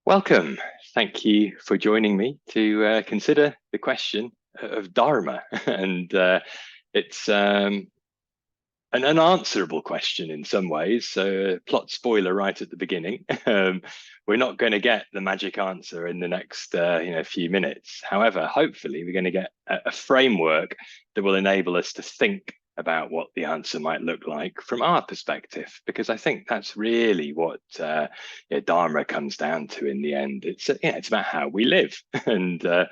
Welcome. Thank you for joining me to consider the question of dharma. And it's an unanswerable question in some ways. So, plot spoiler right at the beginning. We're not going to get the magic answer in the next few minutes. However, hopefully, we're going to get a framework that will enable us to think about what the answer might look like from our perspective, because I think that's really what Dharma comes down to in the end. It's about how we live, and I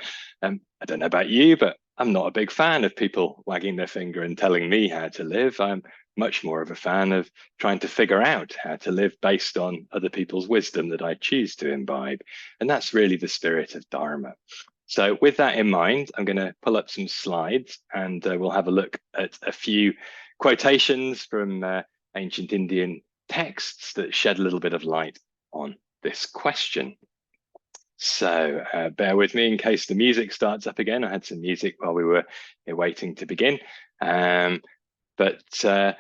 don't know about you, but I'm not a big fan of people wagging their finger and telling me how to live. I'm much more of a fan of trying to figure out how to live based on other people's wisdom that I choose to imbibe, and that's really the spirit of Dharma. So with that in mind, I'm going to pull up some slides and we'll have a look at a few quotations from ancient Indian texts that shed a little bit of light on this question. So bear with me in case the music starts up again. I had some music while we were waiting to begin. But an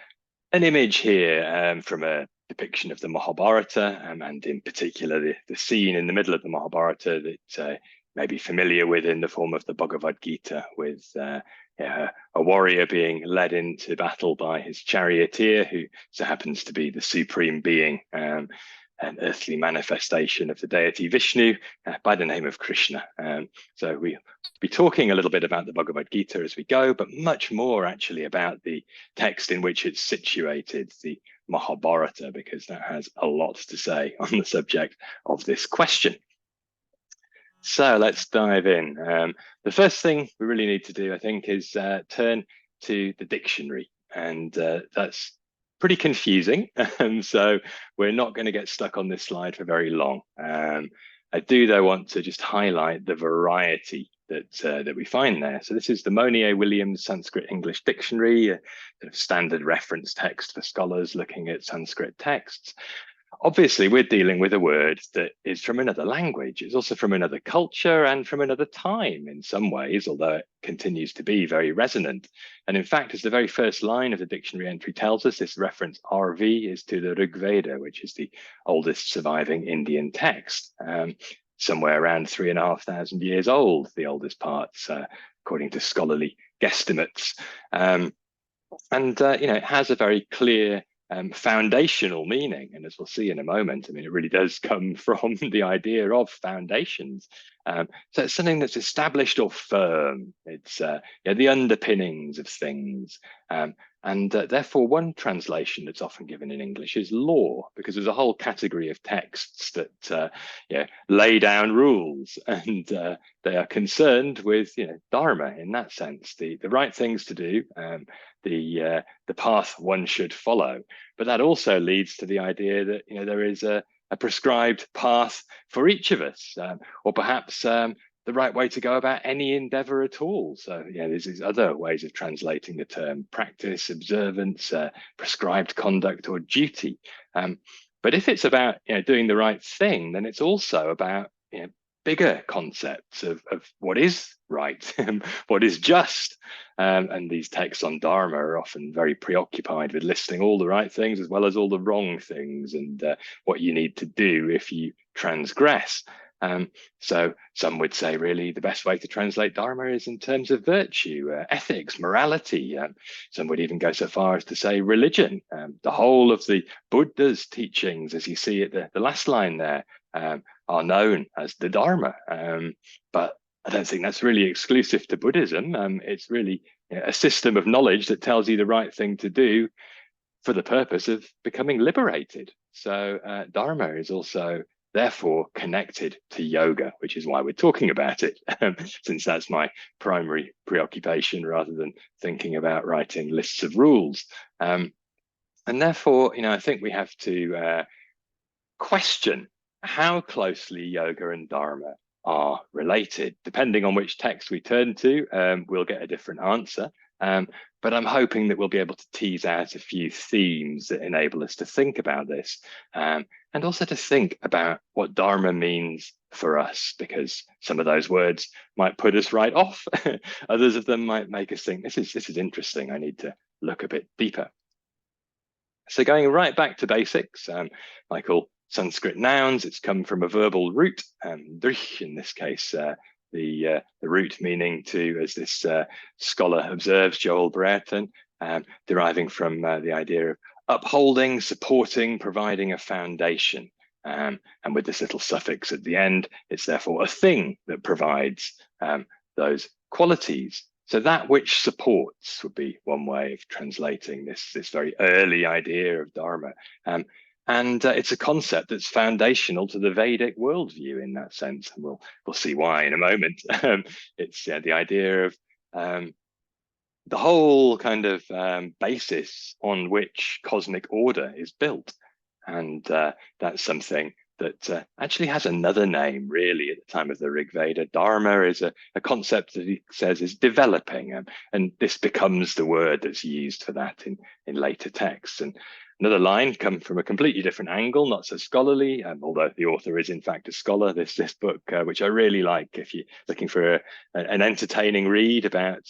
image here from a depiction of the Mahabharata, and in particular the scene in the middle of the Mahabharata that may be familiar with in the form of the Bhagavad Gita, with a warrior being led into battle by his charioteer, who so happens to be the supreme being, an earthly manifestation of the deity Vishnu by the name of Krishna. So we'll be talking a little bit about the Bhagavad Gita as we go, but much more actually about the text in which it's situated, the Mahabharata, because that has a lot to say on the subject of this question. So let's dive in. The first thing we really need to do, I think, is turn to the dictionary. And that's pretty confusing. So we're not going to get stuck on this slide for very long. I do, though, want to just highlight the variety that we find there. So this is the Monier-Williams Sanskrit English Dictionary, a sort of standard reference text for scholars looking at Sanskrit texts. Obviously, we're dealing with a word that is from another language. It's also from another culture and from another time in some ways, although it continues to be very resonant. And in fact, as the very first line of the dictionary entry tells us, this reference RV is to the Rig Veda, which is the oldest surviving Indian text, somewhere around 3,500 years old, the oldest parts, according to scholarly guesstimates. It has a very clear foundational meaning. And as we'll see in a moment, I mean, it really does come from the idea of foundations. So it's something that's established or firm. It's the underpinnings of things. Therefore, one translation that's often given in English is law, because there's a whole category of texts that lay down rules, and they are concerned with dharma in that sense, the right things to do, the path one should follow. But that also leads to the idea that there is a prescribed path for each of us, or perhaps the right way to go about any endeavor at all. So there's these other ways of translating the term: practice, observance, prescribed conduct, or duty. But if it's about doing the right thing, then it's also about bigger concepts of what is right, what is just. And these texts on Dharma are often very preoccupied with listing all the right things as well as all the wrong things, and what you need to do if you transgress. So some would say really the best way to translate Dharma is in terms of virtue, ethics, morality. Some would even go so far as to say religion. The whole of the Buddha's teachings, as you see at the last line there, are known as the Dharma. But I don't think that's really exclusive to Buddhism. It's really a system of knowledge that tells you the right thing to do for the purpose of becoming liberated. So Dharma is also therefore connected to yoga, which is why we're talking about it, since that's my primary preoccupation rather than thinking about writing lists of rules. And therefore, I think we have to question how closely yoga and Dharma are related. Depending on which text we turn to, we'll get a different answer. But I'm hoping that we'll be able to tease out a few themes that enable us to think about this, and also to think about what Dharma means for us, because some of those words might put us right off. Others of them might make us think, this is interesting. I need to look a bit deeper. So going right back to basics, Michael Sanskrit nouns. It's come from a verbal root, drich in this case, the root meaning to, as this scholar observes, Joel Brereton, deriving from the idea of upholding, supporting, providing a foundation. And with this little suffix at the end, it's therefore a thing that provides those qualities. So that which supports would be one way of translating this very early idea of dharma. And it's a concept that's foundational to the Vedic worldview in that sense, and we'll see why in a moment. It's the idea of the whole kind of basis on which cosmic order is built, and that's something that actually has another name, really, at the time of the Rig Veda. Dharma is a concept that he says is developing, and this becomes the word that's used for that in later texts. And another line come from a completely different angle, not so scholarly, although the author is in fact a scholar. This book, which I really like, if you're looking for an entertaining read about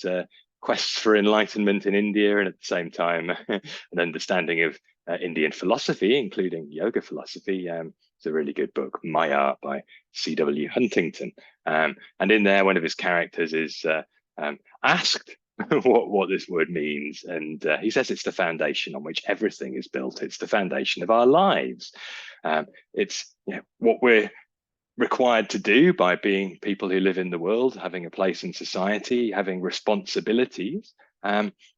quests for enlightenment in India, and at the same time an understanding of Indian philosophy, including yoga philosophy. It's a really good book, Maya by C.W. Huntington. And in there, one of his characters is asked what this word means. And he says it's the foundation on which everything is built. It's the foundation of our lives. It's what we're required to do by being people who live in the world, having a place in society, having responsibilities.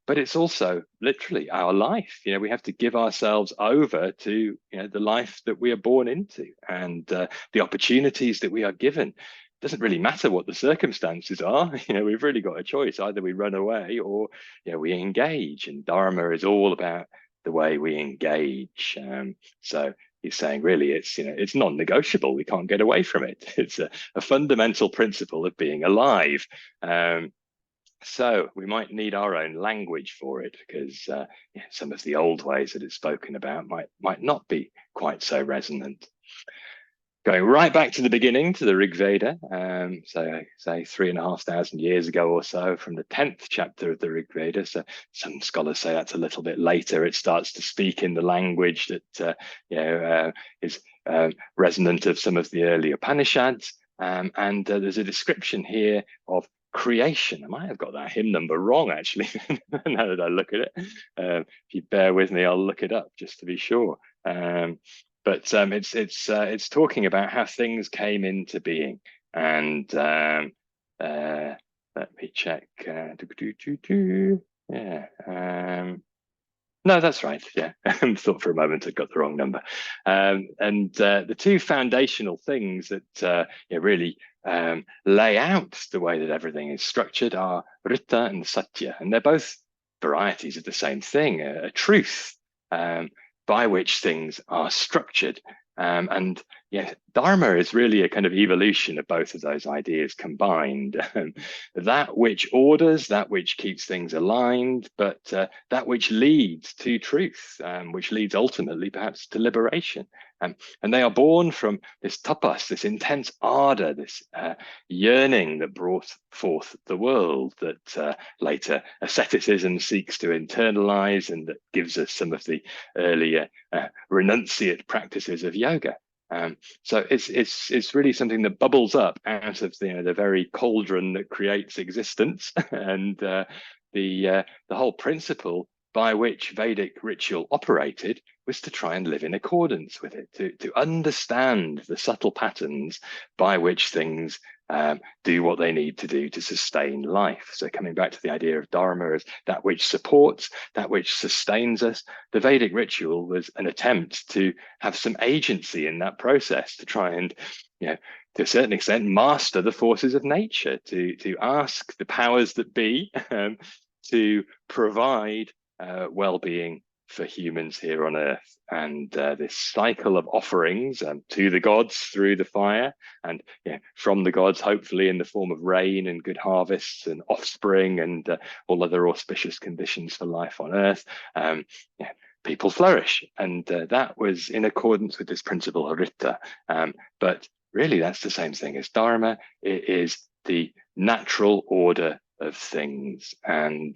But it's also literally our life. We have to give ourselves over to the life that we are born into, and the opportunities that we are given. It doesn't really matter what the circumstances are. We've really got a choice. Either we run away or we engage. And Dharma is all about the way we engage. So he's saying really it's non-negotiable. We can't get away from it. It's a fundamental principle of being alive. So we might need our own language for it, because some of the old ways that it's spoken about might not be quite so resonant. Going right back to the beginning, to the Rig Veda, so say 3,500 years ago or so, from the 10th chapter of the Rig Veda. So some scholars say that's a little bit later. It starts to speak in the language that is resonant of some of the early Upanishads, and there's a description here of creation. I might have got that hymn number wrong, actually, now that I look at it. If you bear with me, I'll look it up just to be sure. But it's talking about how things came into being, and let me check. No, that's right. Yeah, thought for a moment I got the wrong number. And the two foundational things that really lay out the way that everything is structured are Rita and Satya, and they're both varieties of the same thing, a truth by which things are structured. And Dharma is really a kind of evolution of both of those ideas combined. That which orders, that which keeps things aligned, but that which leads to truth, which leads ultimately perhaps to liberation. And they are born from this tapas, this intense ardor, this yearning that brought forth the world, that later asceticism seeks to internalize, and that gives us some of the earlier renunciate practices of yoga. So it's really something that bubbles up out of the very cauldron that creates existence, and the whole principle by which Vedic ritual operated was to try and live in accordance with it, to understand the subtle patterns by which things do what they need to do to sustain life. So coming back to the idea of Dharma as that which supports, that which sustains us, the Vedic ritual was an attempt to have some agency in that process, to try and, to a certain extent, master the forces of nature, to ask the powers that be to provide well-being for humans here on earth. And this cycle of offerings to the gods through the fire, and from the gods hopefully in the form of rain and good harvests and offspring and all other auspicious conditions for life on earth, people flourish. And that was in accordance with this principle of Rita. But really that's the same thing as Dharma. It is the natural order of things. And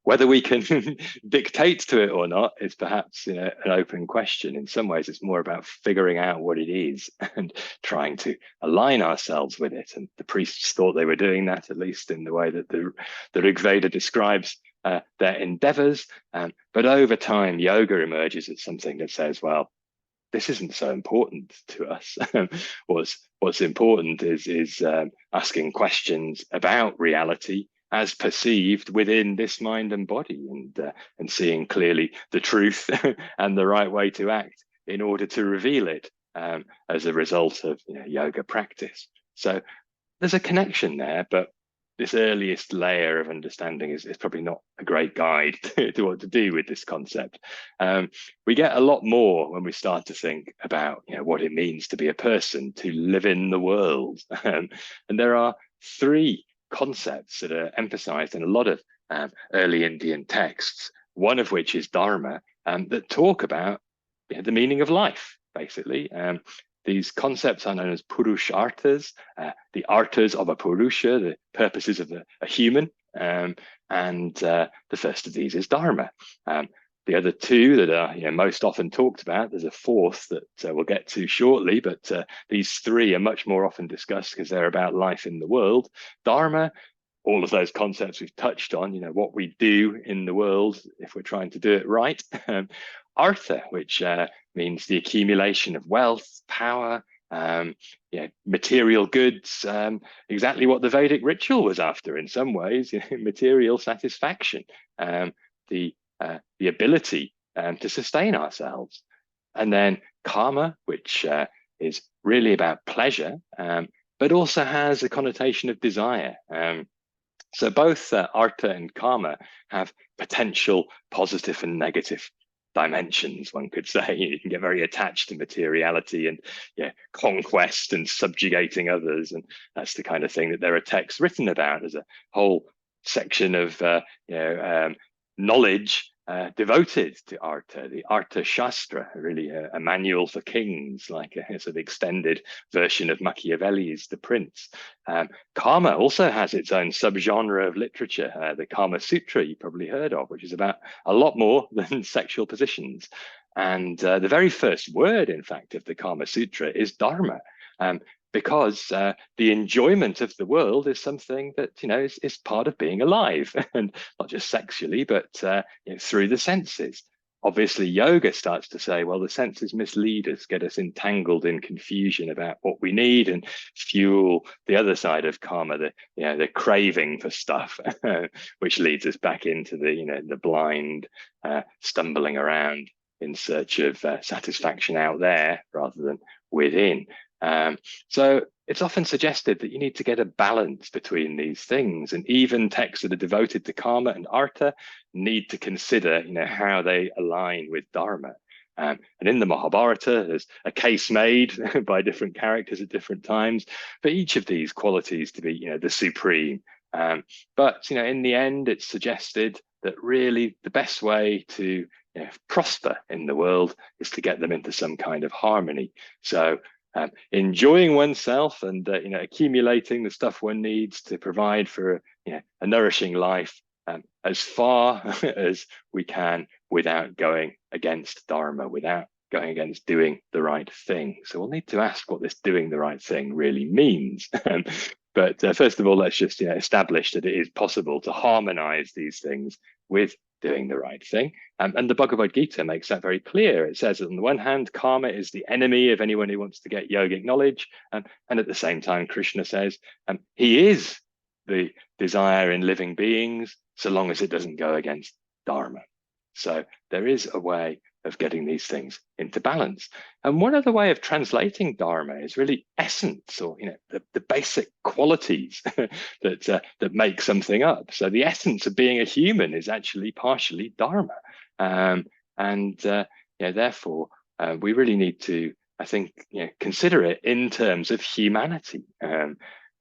Whether we can dictate to it or not is perhaps an open question. In some ways, it's more about figuring out what it is and trying to align ourselves with it. And the priests thought they were doing that, at least in the way that the Rig Veda describes their endeavors. But over time, yoga emerges as something that says, well, this isn't so important to us. What's important is asking questions about reality as perceived within this mind and body, and seeing clearly the truth and the right way to act in order to reveal it as a result of yoga practice. So there's a connection there, but this earliest layer of understanding is probably not a great guide to what to do with this concept. We get a lot more when we start to think about what it means to be a person, to live in the world. And there are three concepts that are emphasized in a lot of early Indian texts, one of which is dharma, that talk about the meaning of life, basically. These concepts are known as purusharthas, the arthas of a purusha, the purposes of a human. And the first of these is dharma. The other two that are most often talked about, there's a fourth that we'll get to shortly, but these three are much more often discussed because they're about life in the world. Dharma, all of those concepts we've touched on, what we do in the world if we're trying to do it right. Artha, which means the accumulation of wealth, power, material goods, exactly what the Vedic ritual was after in some ways, material satisfaction, the ability to sustain ourselves. And then karma, which is really about pleasure, but also has a connotation of desire. So both artha and karma have potential positive and negative dimensions, one could say. You can get very attached to materiality and conquest and subjugating others, and that's the kind of thing that there are texts written about. There's a whole section of knowledge devoted to Artha, the Artha Shastra, really a manual for kings, like a sort of extended version of Machiavelli's The Prince. Karma also has its own subgenre of literature, the Kama Sutra you probably heard of, which is about a lot more than sexual positions. And the very first word, in fact, of the Kama Sutra is dharma. Because the enjoyment of the world is something that is part of being alive, and not just sexually, but through the senses. Obviously, yoga starts to say, well, the senses mislead us, get us entangled in confusion about what we need, and fuel the other side of karma, the craving for stuff, which leads us back into the blind stumbling around in search of satisfaction out there rather than within. So it's often suggested that you need to get a balance between these things, and even texts that are devoted to karma and artha need to consider, how they align with dharma. And in the Mahabharata, there's a case made by different characters at different times for each of these qualities to be, the supreme. But in the end, it's suggested that really the best way to prosper in the world is to get them into some kind of harmony. So enjoying oneself and accumulating the stuff one needs to provide for a nourishing life as far as we can without going against dharma, without going against doing the right thing. So we'll need to ask what this doing the right thing really means. But first of all, let's just establish that it is possible to harmonize these things with doing the right thing. And the Bhagavad Gita makes that very clear. It says that on the one hand, karma is the enemy of anyone who wants to get yogic knowledge. And at the same time, Krishna says he is the desire in living beings, so long as it doesn't go against dharma. So there is a way of getting these things into balance. And one other way of translating dharma is really essence, or the basic qualities that make something up. So the essence of being a human is actually partially dharma, therefore we really need to, I think, consider it in terms of humanity.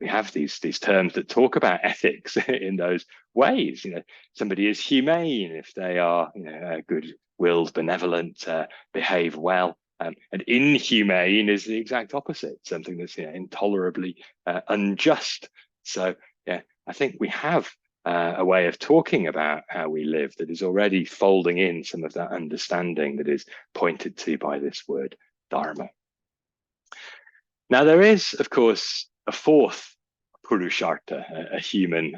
We have these terms that talk about ethics in those ways. Somebody is humane if they are good-willed, benevolent, behave well. And inhumane is the exact opposite, something that's intolerably unjust. So I think we have a way of talking about how we live that is already folding in some of that understanding that is pointed to by this word dharma. Now, there is, of course, a fourth purushartha, a human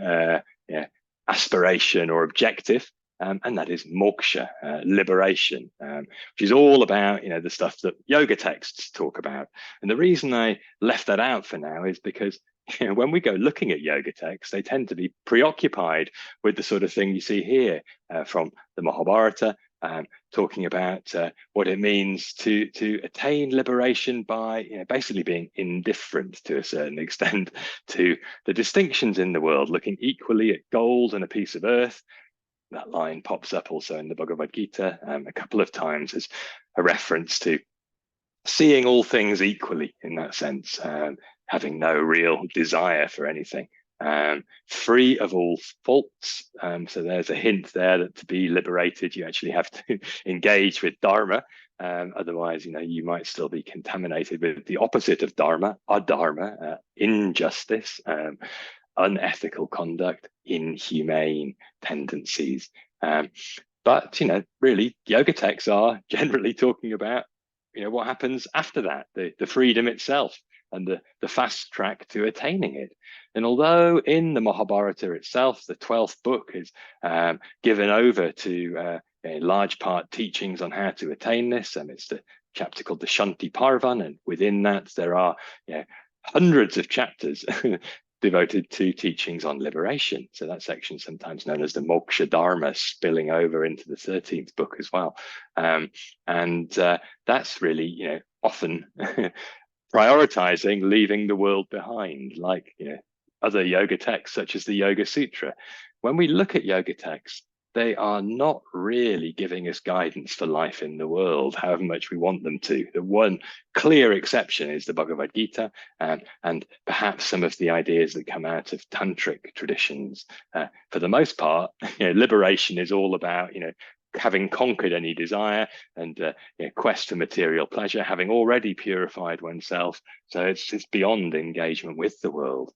aspiration or objective, and that is moksha, liberation, which is all about, the stuff that yoga texts talk about. And the reason I left that out for now is because when we go looking at yoga texts, they tend to be preoccupied with the sort of thing you see here from the Mahabharata, talking about what it means to attain liberation by basically being indifferent to a certain extent to the distinctions in the world, looking equally at gold and a piece of earth. That line pops up also in the Bhagavad Gita a couple of times as a reference to seeing all things equally in that sense, having no real desire for anything, free of all faults. So there's a hint there that to be liberated, you actually have to engage with dharma. Otherwise, you might still be contaminated with the opposite of dharma, adharma, injustice, unethical conduct, inhumane tendencies. But really, yoga texts are generally talking about what happens after that, the freedom itself and the fast track to attaining it. And although in the Mahabharata itself, the 12th book is given over to in large part teachings on how to attain this, and it's the chapter called the Shanti Parvan, and within that there are hundreds of chapters devoted to teachings on liberation. So that section, sometimes known as the Moksha Dharma, spilling over into the 13th book as well. And that's really, often prioritizing leaving the world behind, like other yoga texts, such as the Yoga Sutra. When we look at yoga texts, they are not really giving us guidance for life in the world, however much we want them to. The one clear exception is the Bhagavad Gita, and perhaps some of the ideas that come out of tantric traditions. For the most part, liberation is all about, having conquered any desire and quest for material pleasure, having already purified oneself. So it's beyond engagement with the world.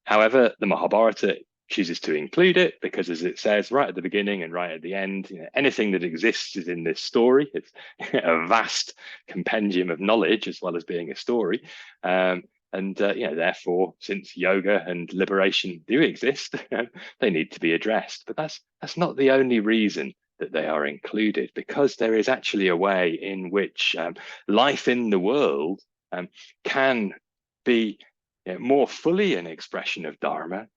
However, the Mahabharata chooses to include it because, as it says right at the beginning and right at the end, anything that exists is in this story. It's a vast compendium of knowledge as well as being a story. Therefore, since yoga and liberation do exist, they need to be addressed. But that's not the only reason that they are included, because there is actually a way in which life in the world can be more fully an expression of dharma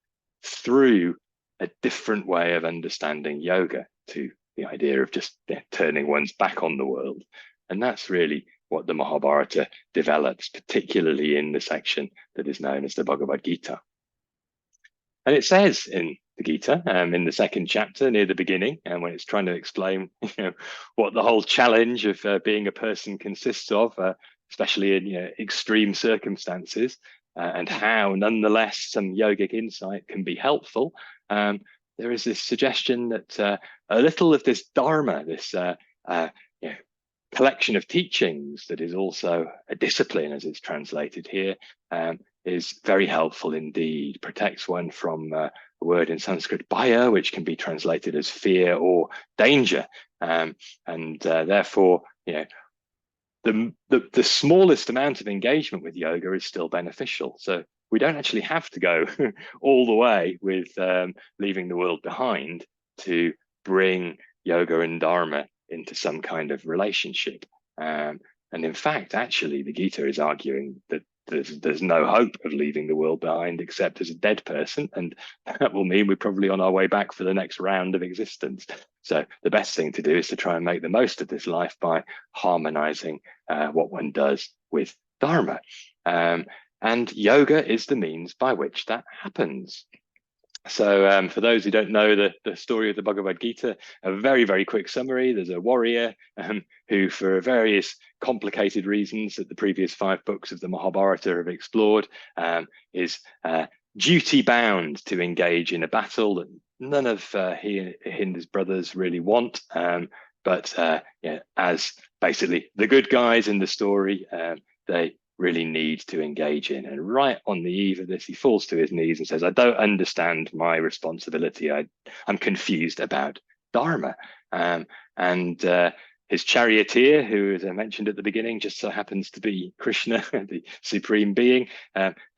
through a different way of understanding yoga, to the idea of just turning one's back on the world. And that's really what the Mahabharata develops, particularly in the section that is known as the Bhagavad Gita. And it says in the Gita, in the second chapter near the beginning, and when it's trying to explain what the whole challenge of being a person consists of, especially in extreme circumstances, and how nonetheless some yogic insight can be helpful, there is this suggestion that a little of this dharma, this collection of teachings that is also a discipline, as it's translated here, is very helpful indeed. Protects one from a word in Sanskrit, bhaya, which can be translated as fear or danger, and therefore, the smallest amount of engagement with yoga is still beneficial. So we don't actually have to go all the way with leaving the world behind to bring yoga and dharma into some kind of relationship. And in fact, actually, the Gita is arguing that there's no hope of leaving the world behind except as a dead person, and that will mean we're probably on our way back for the next round of existence. So the best thing to do is to try and make the most of this life by harmonizing what one does with dharma. And yoga is the means by which that happens. So for those who don't know the story of the Bhagavad Gita, a very, very quick summary. There's a warrior who, for various complicated reasons that the previous 5 books of the Mahabharata have explored, is duty bound to engage in a battle that none of he and his brothers really want. But as basically the good guys in the story, they really need to engage in. And right on the eve of this, he falls to his knees and says, I don't understand my responsibility. I'm confused about dharma. And his charioteer, who, as I mentioned at the beginning, just so happens to be Krishna, the supreme being,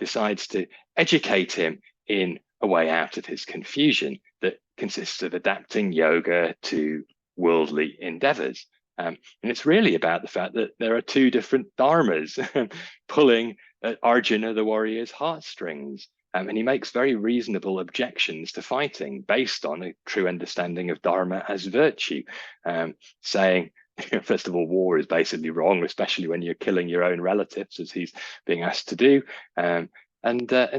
decides to educate him in a way out of his confusion that consists of adapting yoga to worldly endeavors. And it's really about the fact that there are two different dharmas pulling at Arjuna, the warrior's heartstrings. And he makes very reasonable objections to fighting based on a true understanding of dharma as virtue, saying, first of all, war is basically wrong, especially when you're killing your own relatives, as he's being asked to do. And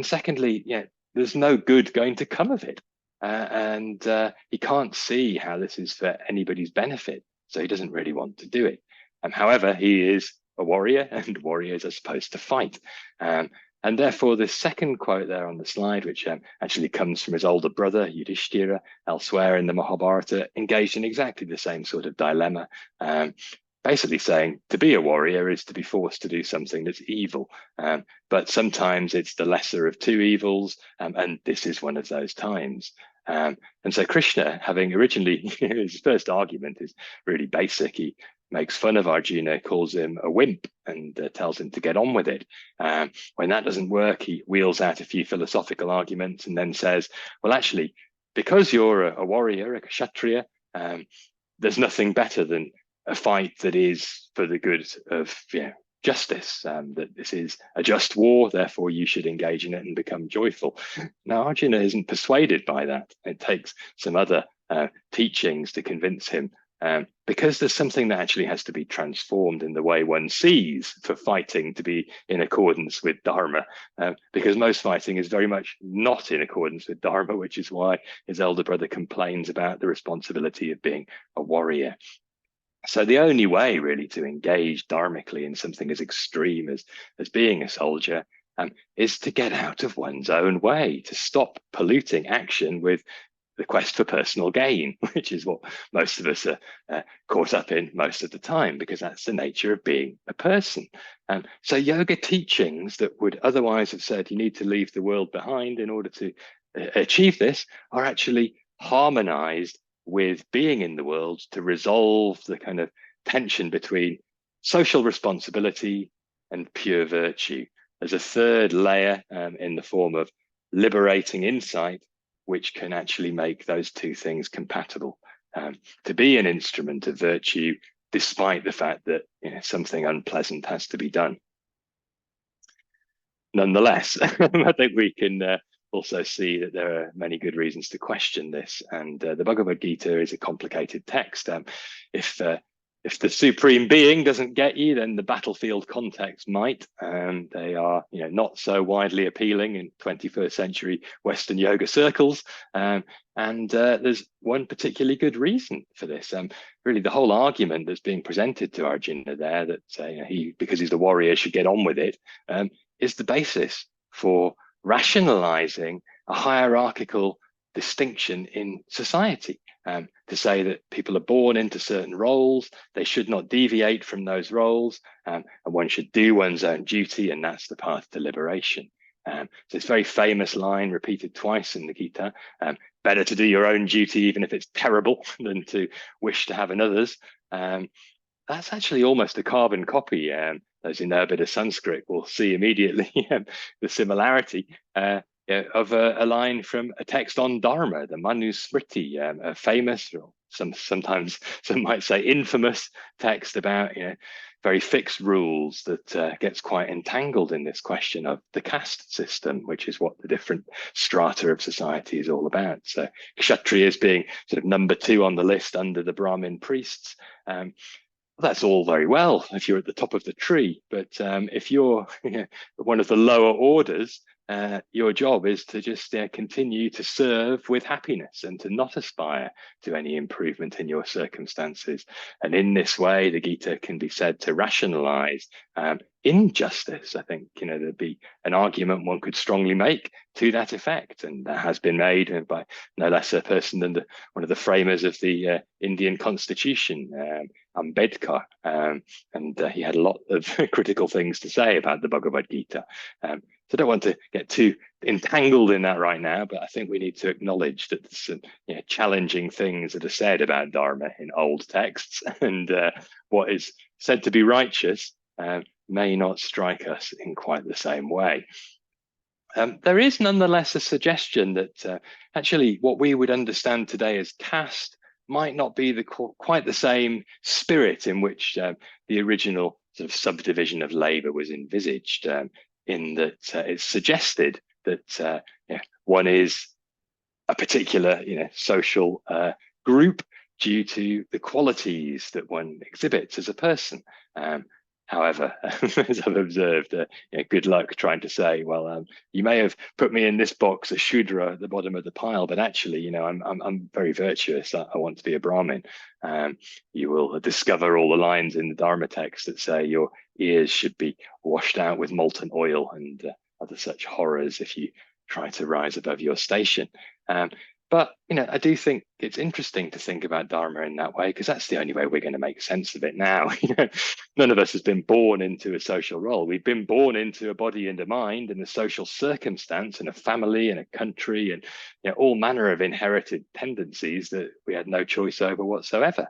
secondly, there's no good going to come of it. And he can't see how this is for anybody's benefit. So he doesn't really want to do it. However, he is a warrior, and warriors are supposed to fight. And therefore, the second quote there on the slide, which actually comes from his older brother, Yudhishthira, elsewhere in the Mahabharata, engaged in exactly the same sort of dilemma, basically saying to be a warrior is to be forced to do something that's evil. But sometimes it's the lesser of two evils, and this is one of those times. And so Krishna, having originally, his first argument is really basic. He makes fun of Arjuna, calls him a wimp, and tells him to get on with it. When that doesn't work, he wheels out a few philosophical arguments and then says, well, actually, because you're a warrior, a kshatriya, there's nothing better than a fight that is for the good of justice, that this is a just war, therefore you should engage in it and become joyful. Now, Arjuna isn't persuaded by that. It takes some other teachings to convince him, because there's something that actually has to be transformed in the way one sees for fighting to be in accordance with dharma, because most fighting is very much not in accordance with dharma, which is why his elder brother complains about the responsibility of being a warrior. So the only way really to engage dharmically in something as extreme as being a soldier is to get out of one's own way, to stop polluting action with the quest for personal gain, which is what most of us are caught up in most of the time, because that's the nature of being a person. So yoga teachings that would otherwise have said you need to leave the world behind in order to achieve this are actually harmonized with being in the world to resolve the kind of tension between social responsibility and pure virtue. There's a third layer in the form of liberating insight, which can actually make those two things compatible. To be an instrument of virtue, despite the fact that something unpleasant has to be done. Nonetheless, I think we can also see that there are many good reasons to question this. And the Bhagavad Gita is a complicated text. If the supreme being doesn't get you, then the battlefield context might. They are, not so widely appealing in 21st century Western yoga circles. And there's one particularly good reason for this. Really, the whole argument that's being presented to Arjuna there, that he, because he's the warrior, should get on with it, is the basis for rationalizing a hierarchical distinction in society, to say that people are born into certain roles, they should not deviate from those roles, and one should do one's own duty, and that's the path to liberation. So it's a very famous line repeated twice in the Gita, better to do your own duty even if it's terrible than to wish to have another's. That's actually almost a carbon copy. Those in a bit of Sanskrit will see immediately the similarity of a line from a text on Dharma, the Manusmriti, a famous, or sometimes some might say infamous text about very fixed rules that gets quite entangled in this question of the caste system, which is what the different strata of society is all about. So Kshatriyas being sort of number 2 on the list under the Brahmin priests. That's all very well if you're at the top of the tree, but if you're one of the lower orders, your job is to just continue to serve with happiness and to not aspire to any improvement in your circumstances. And in this way, the Gita can be said to rationalize injustice. I think, there'd be an argument one could strongly make to that effect, and that has been made by no less a person than one of the framers of the Indian Constitution, Ambedkar, and he had a lot of critical things to say about the Bhagavad Gita. So I don't want to get too entangled in that right now, but I think we need to acknowledge that there's some challenging things that are said about Dharma in old texts, and what is said to be righteous may not strike us in quite the same way. There is nonetheless a suggestion that actually what we would understand today as caste might not be quite the same spirit in which the original sort of subdivision of labor was envisaged, in that it's suggested that one is a particular social group due to the qualities that one exhibits as a person. However, as I've observed, good luck trying to say, well, you may have put me in this box, a Shudra at the bottom of the pile, but actually, I'm very virtuous. I want to be a Brahmin. You will discover all the lines in the Dharma text that say your ears should be washed out with molten oil and other such horrors if you try to rise above your station. But, I do think it's interesting to think about Dharma in that way, because that's the only way we're going to make sense of it now. None of us has been born into a social role. We've been born into a body and a mind and a social circumstance and a family and a country and all manner of inherited tendencies that we had no choice over whatsoever.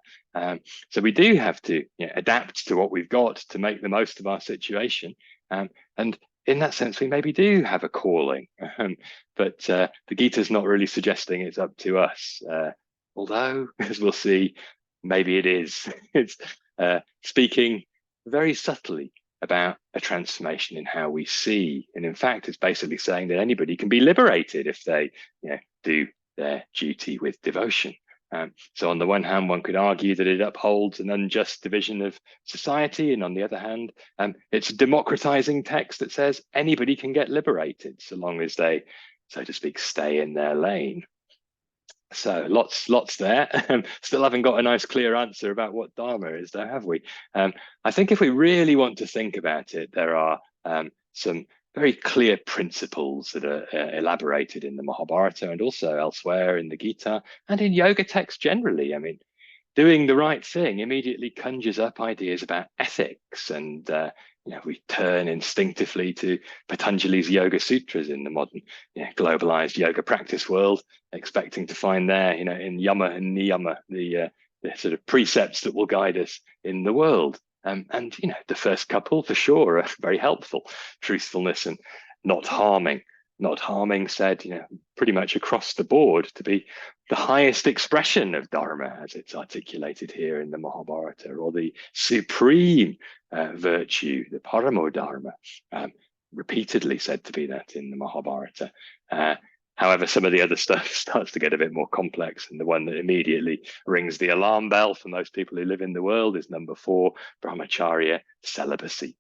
So we do have to adapt to what we've got to make the most of our situation. And in that sense, we maybe do have a calling, but the Gita's not really suggesting it's up to us. Although, as we'll see, maybe it is. It's speaking very subtly about a transformation in how we see. And in fact, it's basically saying that anybody can be liberated if they do their duty with devotion. So on the one hand, one could argue that it upholds an unjust division of society. And on the other hand, it's a democratizing text that says anybody can get liberated so long as they, so to speak, stay in their lane. So lots there. Still haven't got a nice clear answer about what Dharma is, though, have we? I think if we really want to think about it, there are some very clear principles that are elaborated in the Mahabharata and also elsewhere in the Gita and in yoga texts generally. I mean, doing the right thing immediately conjures up ideas about ethics, and we turn instinctively to Patanjali's Yoga Sutras in the modern globalized yoga practice world, expecting to find there, in yama and niyama, the sort of precepts that will guide us in the world. And the first couple for sure are very helpful: truthfulness and not harming. Not harming said, pretty much across the board to be the highest expression of Dharma as it's articulated here in the Mahabharata, or the supreme virtue, the Paramo Dharma, repeatedly said to be that in the Mahabharata. However, some of the other stuff starts to get a bit more complex, and the one that immediately rings the alarm bell for most people who live in the world is number 4, brahmacharya, celibacy.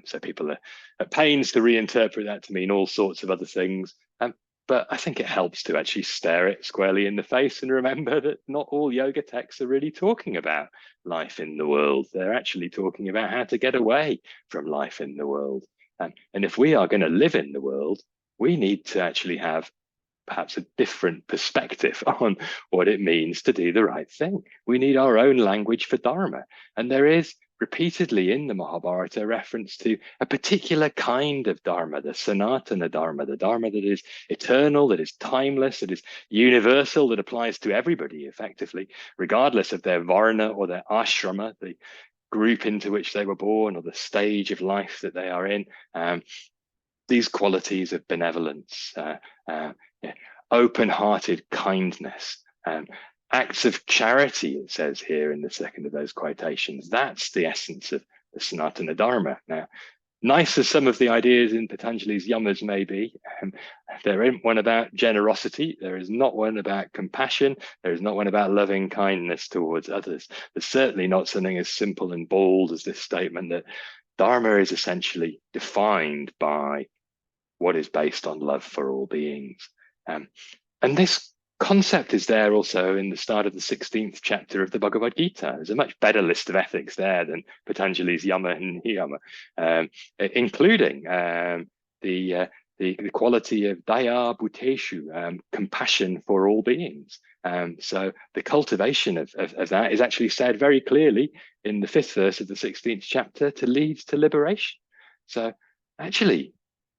So people are at pains to reinterpret that to mean all sorts of other things. But I think it helps to actually stare it squarely in the face and remember that not all yoga texts are really talking about life in the world. They're actually talking about how to get away from life in the world. And if we are going to live in the world, we need to actually have perhaps a different perspective on what it means to do the right thing. We need our own language for Dharma. And there is repeatedly in the Mahabharata reference to a particular kind of Dharma, the Sanatana Dharma, the Dharma that is eternal, that is timeless, that is universal, that applies to everybody effectively, regardless of their varna or their ashrama, the group into which they were born or the stage of life that they are in. These qualities of benevolence, open-hearted kindness, acts of charity, it says here in the second of those quotations. That's the essence of the Sanatana Dharma. Now, nice as some of the ideas in Patanjali's yamas may be, there isn't one about generosity. There is not one about compassion. There is not one about loving kindness towards others. There's certainly not something as simple and bold as this statement that Dharma is essentially defined by what is based on love for all beings. Um, and this concept is there also in the start of the 16th chapter of the Bhagavad Gita. There's a much better list of ethics there than Patanjali's Yama and Niyama, including the the quality of daya bhuteshu, compassion for all beings. So the cultivation of that is actually said very clearly in the 5th verse of the 16th chapter to lead to liberation. So actually,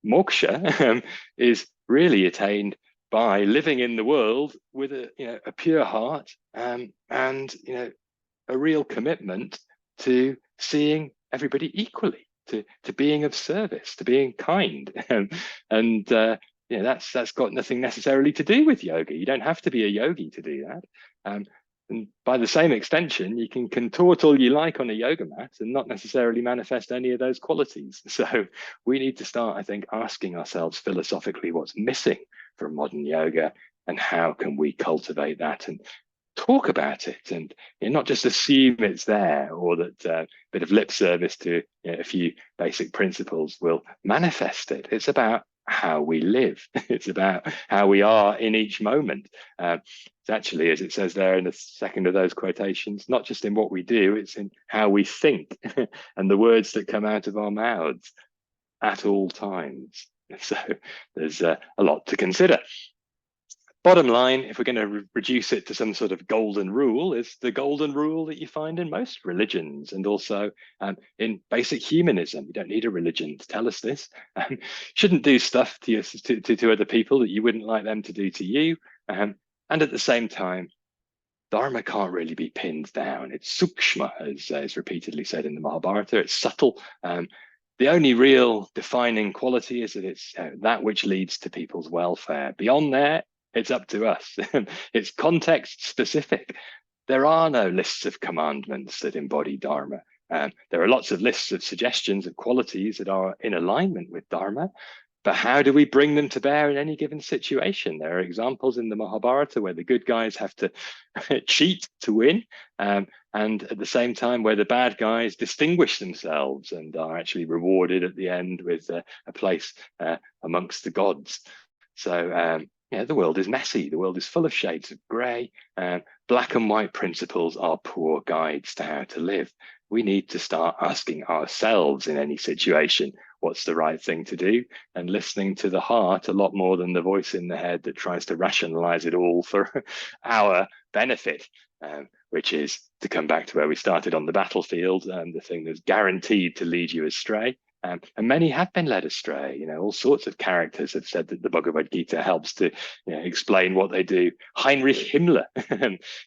moksha is really attained by living in the world with a pure heart, and a real commitment to seeing everybody equally, to being of service, to being kind, and that's got nothing necessarily to do with yoga. You don't have to be a yogi to do that. And by the same extension, you can contort all you like on a yoga mat and not necessarily manifest any of those qualities. So we need to start, I think, asking ourselves philosophically what's missing from modern yoga and how can we cultivate that and talk about it, and not just assume it's there, or that a bit of lip service to a few basic principles will manifest it. It's about how we live. It's about how we are in each moment. It's actually, as it says there in the second of those quotations, not just in what we do, it's in how we think and the words that come out of our mouths at all times. So there's a lot to consider. Bottom line, if we're going to reduce it to some sort of golden rule, is the golden rule that you find in most religions, and also in basic humanism. You don't need a religion to tell us this. Shouldn't do stuff to other people that you wouldn't like them to do to you. And at the same time, dharma can't really be pinned down. It's sukshma, as is repeatedly said in the Mahabharata. It's subtle. The only real defining quality is that it's that which leads to people's welfare. Beyond there, it's up to us. It's context specific. There are no lists of commandments that embody dharma. There are lots of lists of suggestions of qualities that are in alignment with dharma, but how do we bring them to bear in any given situation? There are examples in the Mahabharata where the good guys have to cheat to win, and at the same time where the bad guys distinguish themselves and are actually rewarded at the end with a place amongst the gods. So the world is messy. The world is full of shades of grey. Black and white principles are poor guides to how to live. We need to start asking ourselves in any situation, what's the right thing to do, and listening to the heart a lot more than the voice in the head that tries to rationalize it all for our benefit, which is, to come back to where we started on the battlefield, the thing that's guaranteed to lead you astray. And many have been led astray. All sorts of characters have said that the Bhagavad Gita helps to explain what they do. Heinrich Himmler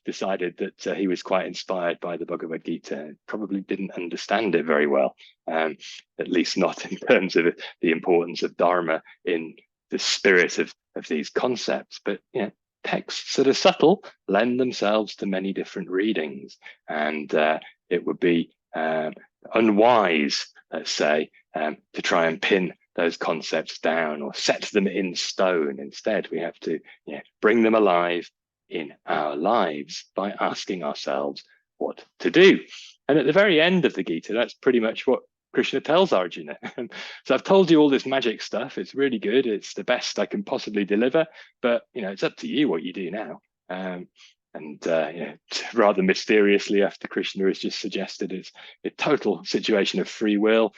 decided that he was quite inspired by the Bhagavad Gita and probably didn't understand it very well, at least not in terms of the importance of dharma in the spirit of these concepts. But texts that are subtle lend themselves to many different readings, and it would be unwise, let's say, to try and pin those concepts down or set them in stone. Instead, we have to bring them alive in our lives by asking ourselves what to do. And at the very end of the Gita, that's pretty much what Krishna tells Arjuna. So I've told you all this magic stuff. It's really good. It's the best I can possibly deliver. But it's up to you what you do now. And rather mysteriously, after Krishna has just suggested it's a total situation of free will,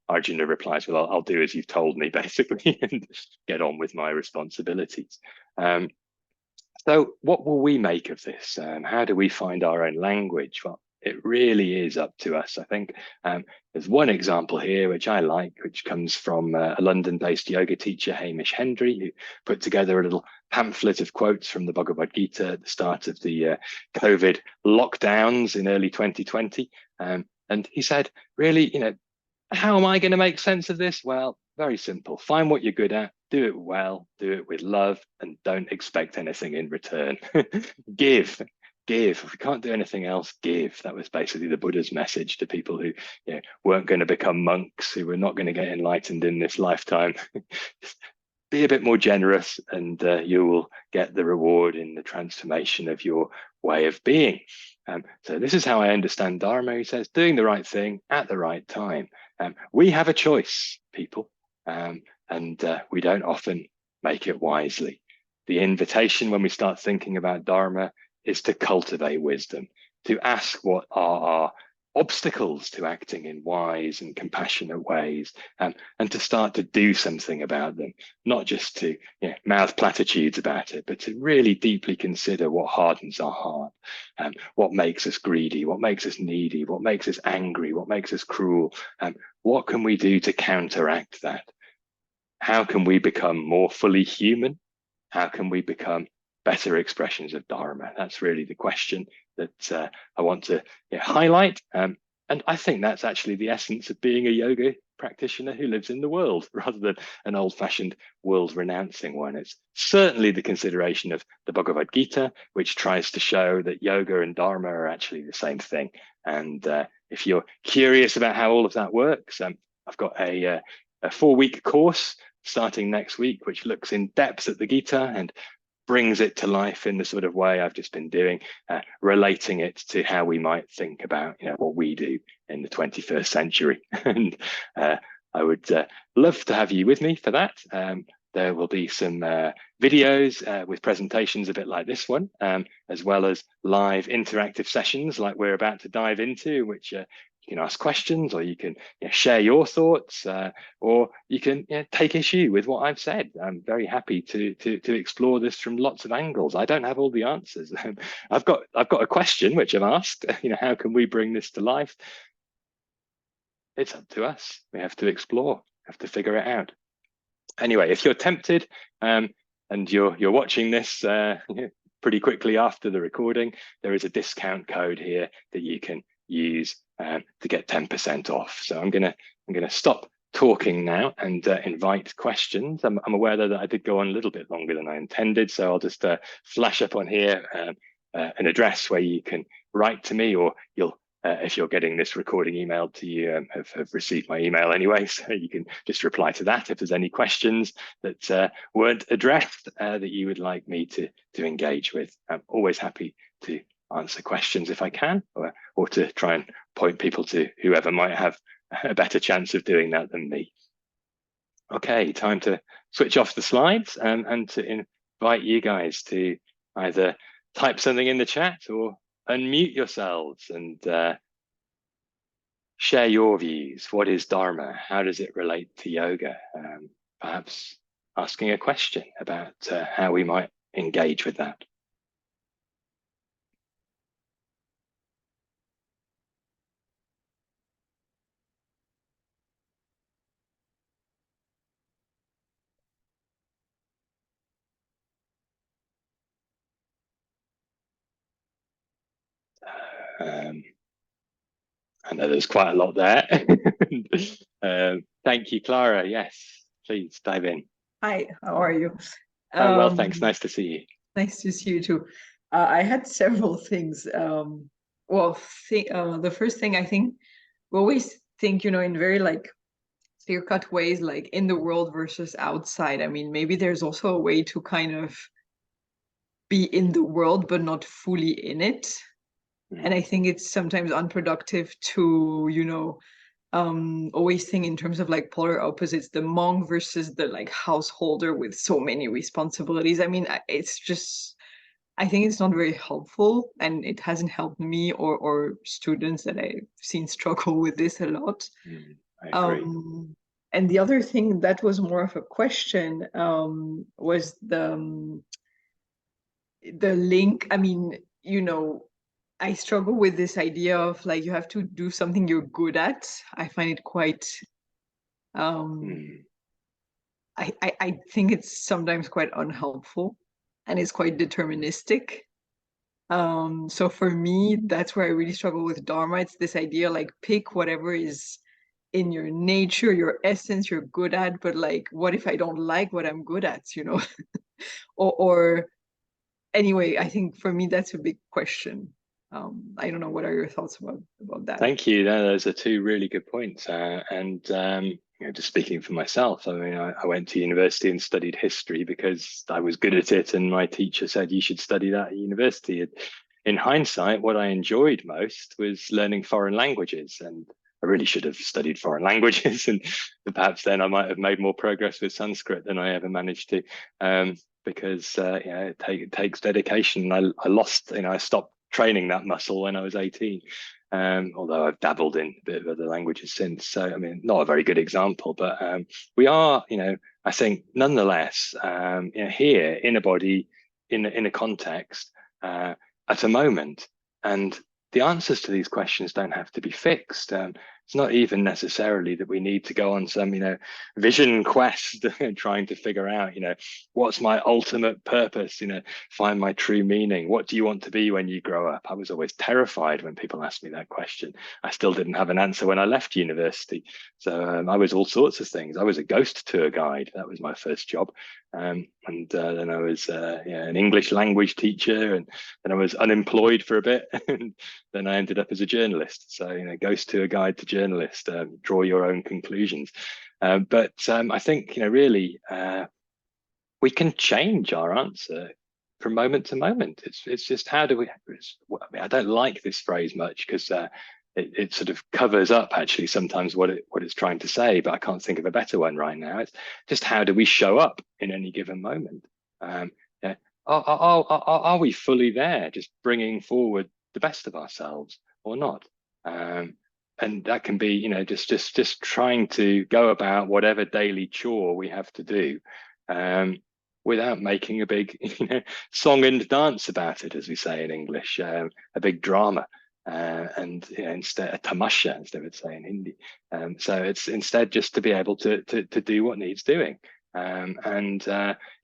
Arjuna replies, well, I'll do as you've told me, basically, and get on with my responsibilities. So what will we make of this? How do we find our own language? Well, it really is up to us, I think. There's one example here, which I like, which comes from a London-based yoga teacher, Hamish Hendry, who put together a little pamphlet of quotes from the Bhagavad Gita at the start of the COVID lockdowns in early 2020. And he said, really, how am I going to make sense of this? Well, very simple. Find what you're good at, do it well, do it with love, and don't expect anything in return. Give. If we can't do anything else, give. That was basically the Buddha's message to people who weren't going to become monks, who were not going to get enlightened in this lifetime. Be a bit more generous, and you will get the reward in the transformation of your way of being. So this is how I understand Dharma. He says, doing the right thing at the right time. We have a choice, people. and we don't often make it wisely. The invitation when we start thinking about dharma is to cultivate wisdom, to ask what are our obstacles to acting in wise and compassionate ways, and to start to do something about them, not just to mouth platitudes about it, but to really deeply consider what hardens our heart, what makes us greedy, what makes us needy, what makes us angry, what makes us cruel. What can we do to counteract that? How can we become more fully human? How can we become better expressions of dharma? That's really the question that I want to highlight. And I think that's actually the essence of being a yoga practitioner who lives in the world, rather than an old-fashioned world-renouncing one. It's certainly the consideration of the Bhagavad Gita, which tries to show that yoga and dharma are actually the same thing. And if you're curious about how all of that works, I've got a 4-week course starting next week, which looks in depth at the Gita and brings it to life in the sort of way I've just been doing, relating it to how we might think about what we do in the 21st century. And I would love to have you with me for that. There will be some videos with presentations a bit like this one, as well as live interactive sessions like we're about to dive into, which you can ask questions, or you can share your thoughts, or you can take issue with what I've said. I'm very happy to explore this from lots of angles. I don't have all the answers. I've got a question which I've asked. How can we bring this to life? It's up to us. We have to explore, have to figure it out. Anyway, if you're tempted and you're watching this pretty quickly after the recording, there is a discount code here that you can use to get 10% off. So I'm gonna stop talking now and invite questions. I'm aware that I did go on a little bit longer than I intended, so I'll just flash up on here an address where you can write to me, or you'll if you're getting this recording emailed to you, have received my email anyway, so you can just reply to that if there's any questions that weren't addressed that you would like me to engage with. I'm always happy to answer questions if I can, or to try and point people to whoever might have a better chance of doing that than me. Okay, time to switch off the slides and to invite you guys to either type something in the chat or unmute yourselves and share your views. What is Dharma? How does it relate to yoga? Perhaps asking a question about how we might engage with that. I know there's quite a lot there. Thank you, Clara. Yes, please dive in. Hi, how are you? Well, thanks. Nice to see you. Nice to see you too. I had several things. The first thing, I think we always think, in very clear-cut ways, like in the world versus outside. I mean, maybe there's also a way to kind of be in the world, but not fully in it. And I think it's sometimes unproductive to, always think in terms of like polar opposites, the monk versus the like householder with so many responsibilities. I mean, I think it's not very helpful, and it hasn't helped me or students that I've seen struggle with this a lot. I agree. And the other thing that was more of a question was the link. I mean, I struggle with this idea of like you have to do something you're good at. I find it quite I think it's sometimes quite unhelpful, and it's quite deterministic. So for me, that's where I really struggle with Dharma. It's this idea like pick whatever is in your nature, your essence, you're good at, but like what if I don't like what I'm good at, or anyway, I think for me that's a big question. I don't know, what are your thoughts about that? Thank you. Those are two really good points. Just speaking for myself, I mean, I went to university and studied history because I was good at it, and my teacher said you should study that at university. In hindsight, what I enjoyed most was learning foreign languages, and I really should have studied foreign languages, and perhaps then I might have made more progress with Sanskrit than I ever managed to, because it takes dedication. I lost, I stopped training that muscle when I was 18. Although I've dabbled in a bit of other languages since. So, I mean, not a very good example, but we are, I think nonetheless, here in a body, in a context, at a moment. And the answers to these questions don't have to be fixed. It's not even necessarily that we need to go on some, vision quest trying to figure out, what's my ultimate purpose, find my true meaning. What do you want to be when you grow up? I was always terrified when people asked me that question. I still didn't have an answer when I left university. So I was all sorts of things. I was a ghost tour guide. That was my first job. And then I was an English language teacher, and then I was unemployed for a bit, and then I ended up as a journalist. So, ghost tour guide to journalist, draw your own conclusions. But I think, really, we can change our answer from moment to moment. It's just how do we? I don't like this phrase much because it sort of covers up actually sometimes what it's trying to say, but I can't think of a better one right now. It's just how do we show up in any given moment? Yeah. Are we fully there, just bringing forward the best of ourselves or not? And that can be, just trying to go about whatever daily chore we have to do, without making a big, song and dance about it, as we say in English, a big drama. And instead a tamasha, as they would say in Hindi. So it's instead just to be able to do what needs doing. And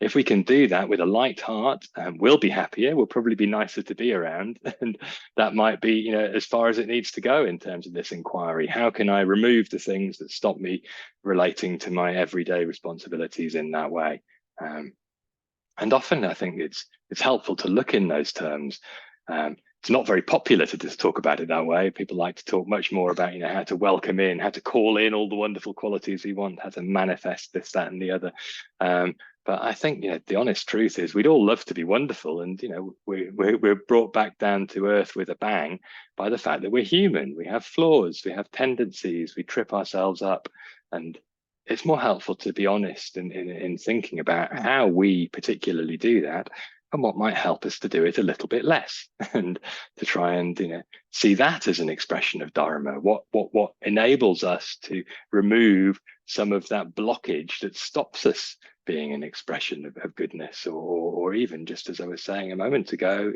if we can do that with a light heart, we'll be happier. We'll probably be nicer to be around, and that might be, as far as it needs to go in terms of this inquiry. How can I remove the things that stop me relating to my everyday responsibilities in that way? And often I think it's helpful to look in those terms. It's not very popular to just talk about it that way. People like to talk much more about, how to welcome in, how to call in all the wonderful qualities we want, how to manifest this, that, and the other. But I think, the honest truth is we'd all love to be wonderful. And, we're brought back down to earth with a bang by the fact that we're human. We have flaws, we have tendencies, we trip ourselves up. And it's more helpful to be honest in thinking about how we particularly do that, and what might help us to do it a little bit less, and to try and see that as an expression of dharma. What enables us to remove some of that blockage that stops us being an expression of goodness, or even, just as I was saying a moment ago,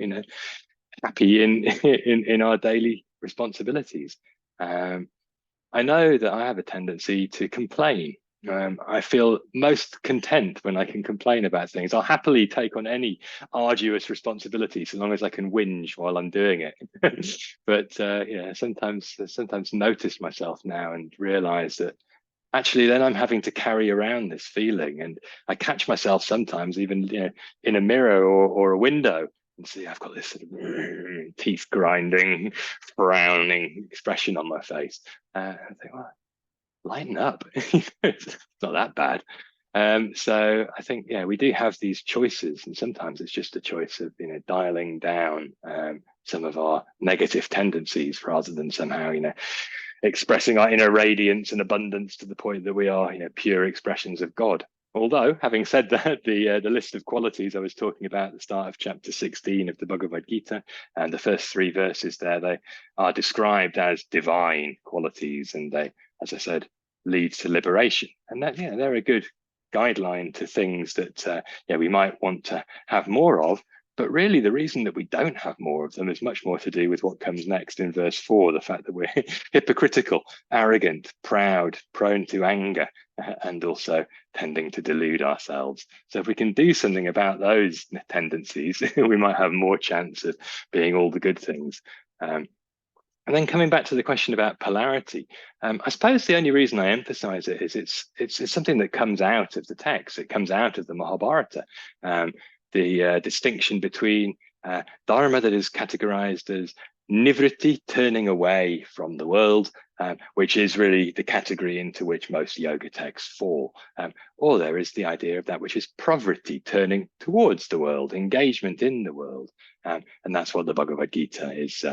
happy in our daily responsibilities. I know that I have a tendency to complain. I feel most content when I can complain about things. I'll happily take on any arduous responsibility so long as I can whinge while I'm doing it. But sometimes notice myself now and realize that actually then I'm having to carry around this feeling, and I catch myself sometimes even in a mirror or a window, and see I've got this sort of teeth grinding, frowning expression on my face. I think, well, lighten up. It's not that bad. So I think, we do have these choices, and sometimes it's just a choice of dialing down some of our negative tendencies, rather than somehow expressing our inner radiance and abundance to the point that we are pure expressions of God. Although, having said that, the list of qualities I was talking about at the start of chapter 16 of the Bhagavad Gita, and the first 3 verses there, they are described as divine qualities, and they, as I said, lead to liberation. And that, they're a good guideline to things that we might want to have more of. But really, the reason that we don't have more of them is much more to do with what comes next in verse 4, the fact that we're hypocritical, arrogant, proud, prone to anger, and also tending to delude ourselves. So if we can do something about those tendencies, we might have more chance of being all the good things. And then coming back to the question about polarity, I suppose the only reason I emphasize it is it's something that comes out of the text. It comes out of the Mahabharata. The distinction between dharma, that is categorized as nivritti, turning away from the world, which is really the category into which most yoga texts fall. Or there is the idea of that which is pravritti, turning towards the world, engagement in the world. And that's what the Bhagavad Gita is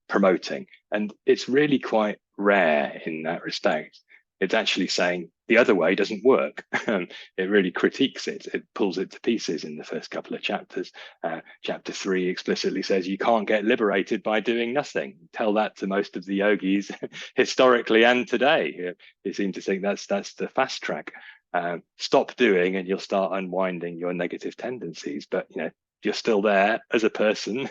promoting. And it's really quite rare in that respect. It's actually saying the other way doesn't work. It really critiques it. It pulls it to pieces in the first couple of chapters. Chapter 3 explicitly says you can't get liberated by doing nothing. Tell that to most of the yogis historically and today. They seem to think that's the fast track. Stop doing and you'll start unwinding your negative tendencies. But you're still there as a person,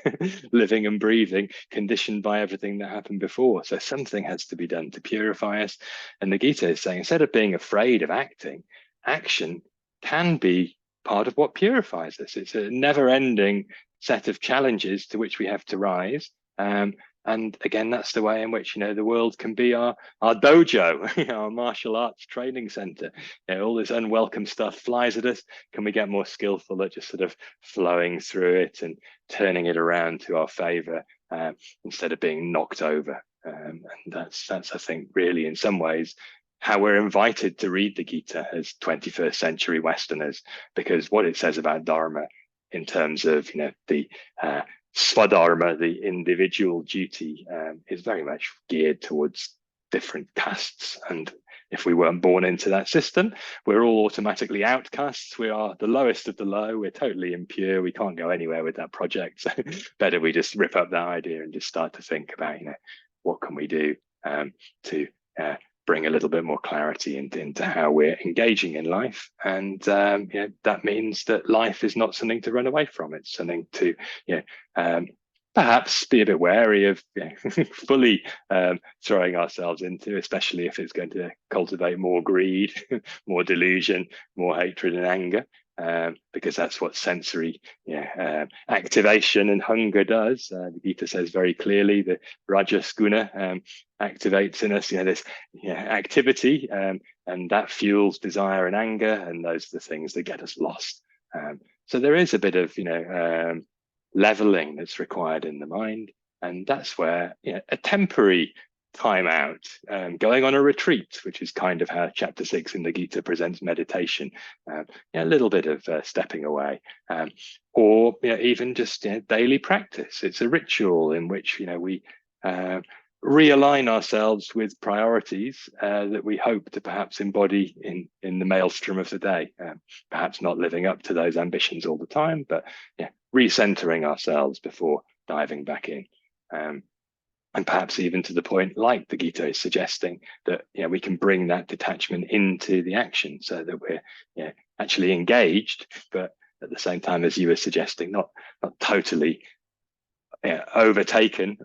living and breathing, conditioned by everything that happened before. So something has to be done to purify us. And the Gita is saying, instead of being afraid of acting, action can be part of what purifies us. It's a never-ending set of challenges to which we have to rise. And again, that's the way in which the world can be our dojo, our martial arts training center. All this unwelcome stuff flies at us. Can we get more skillful at just sort of flowing through it and turning it around to our favor instead of being knocked over? And that's I think really in some ways how we're invited to read the Gita as 21st century Westerners, because what it says about dharma in terms of the Swadharma, the individual duty, is very much geared towards different castes. And if we weren't born into that system, we're all automatically outcasts. We are the lowest of the low. We're totally impure. We can't go anywhere with that project. So better we just rip up that idea and just start to think about, what can we do to bring a little bit more clarity into how we're engaging in life. And that means that life is not something to run away from. It's something to perhaps be a bit wary of fully throwing ourselves into, especially if it's going to cultivate more greed, more delusion, more hatred and anger. Because that's what sensory activation and hunger does. The Gita says very clearly the rajas guna activates in us this activity, and that fuels desire and anger, and those are the things that get us lost. So there is a bit of leveling that's required in the mind, and that's where a temporary time out, going on a retreat, which is kind of how chapter 6 in the Gita presents meditation, a little bit of stepping away, or even just daily practice. It's a ritual in which we realign ourselves with priorities that we hope to perhaps embody in the maelstrom of the day, perhaps not living up to those ambitions all the time, but recentering ourselves before diving back in. And perhaps even to the point, like the Gita is suggesting, that we can bring that detachment into the action, so that we're actually engaged, but at the same time, as you were suggesting, not totally overtaken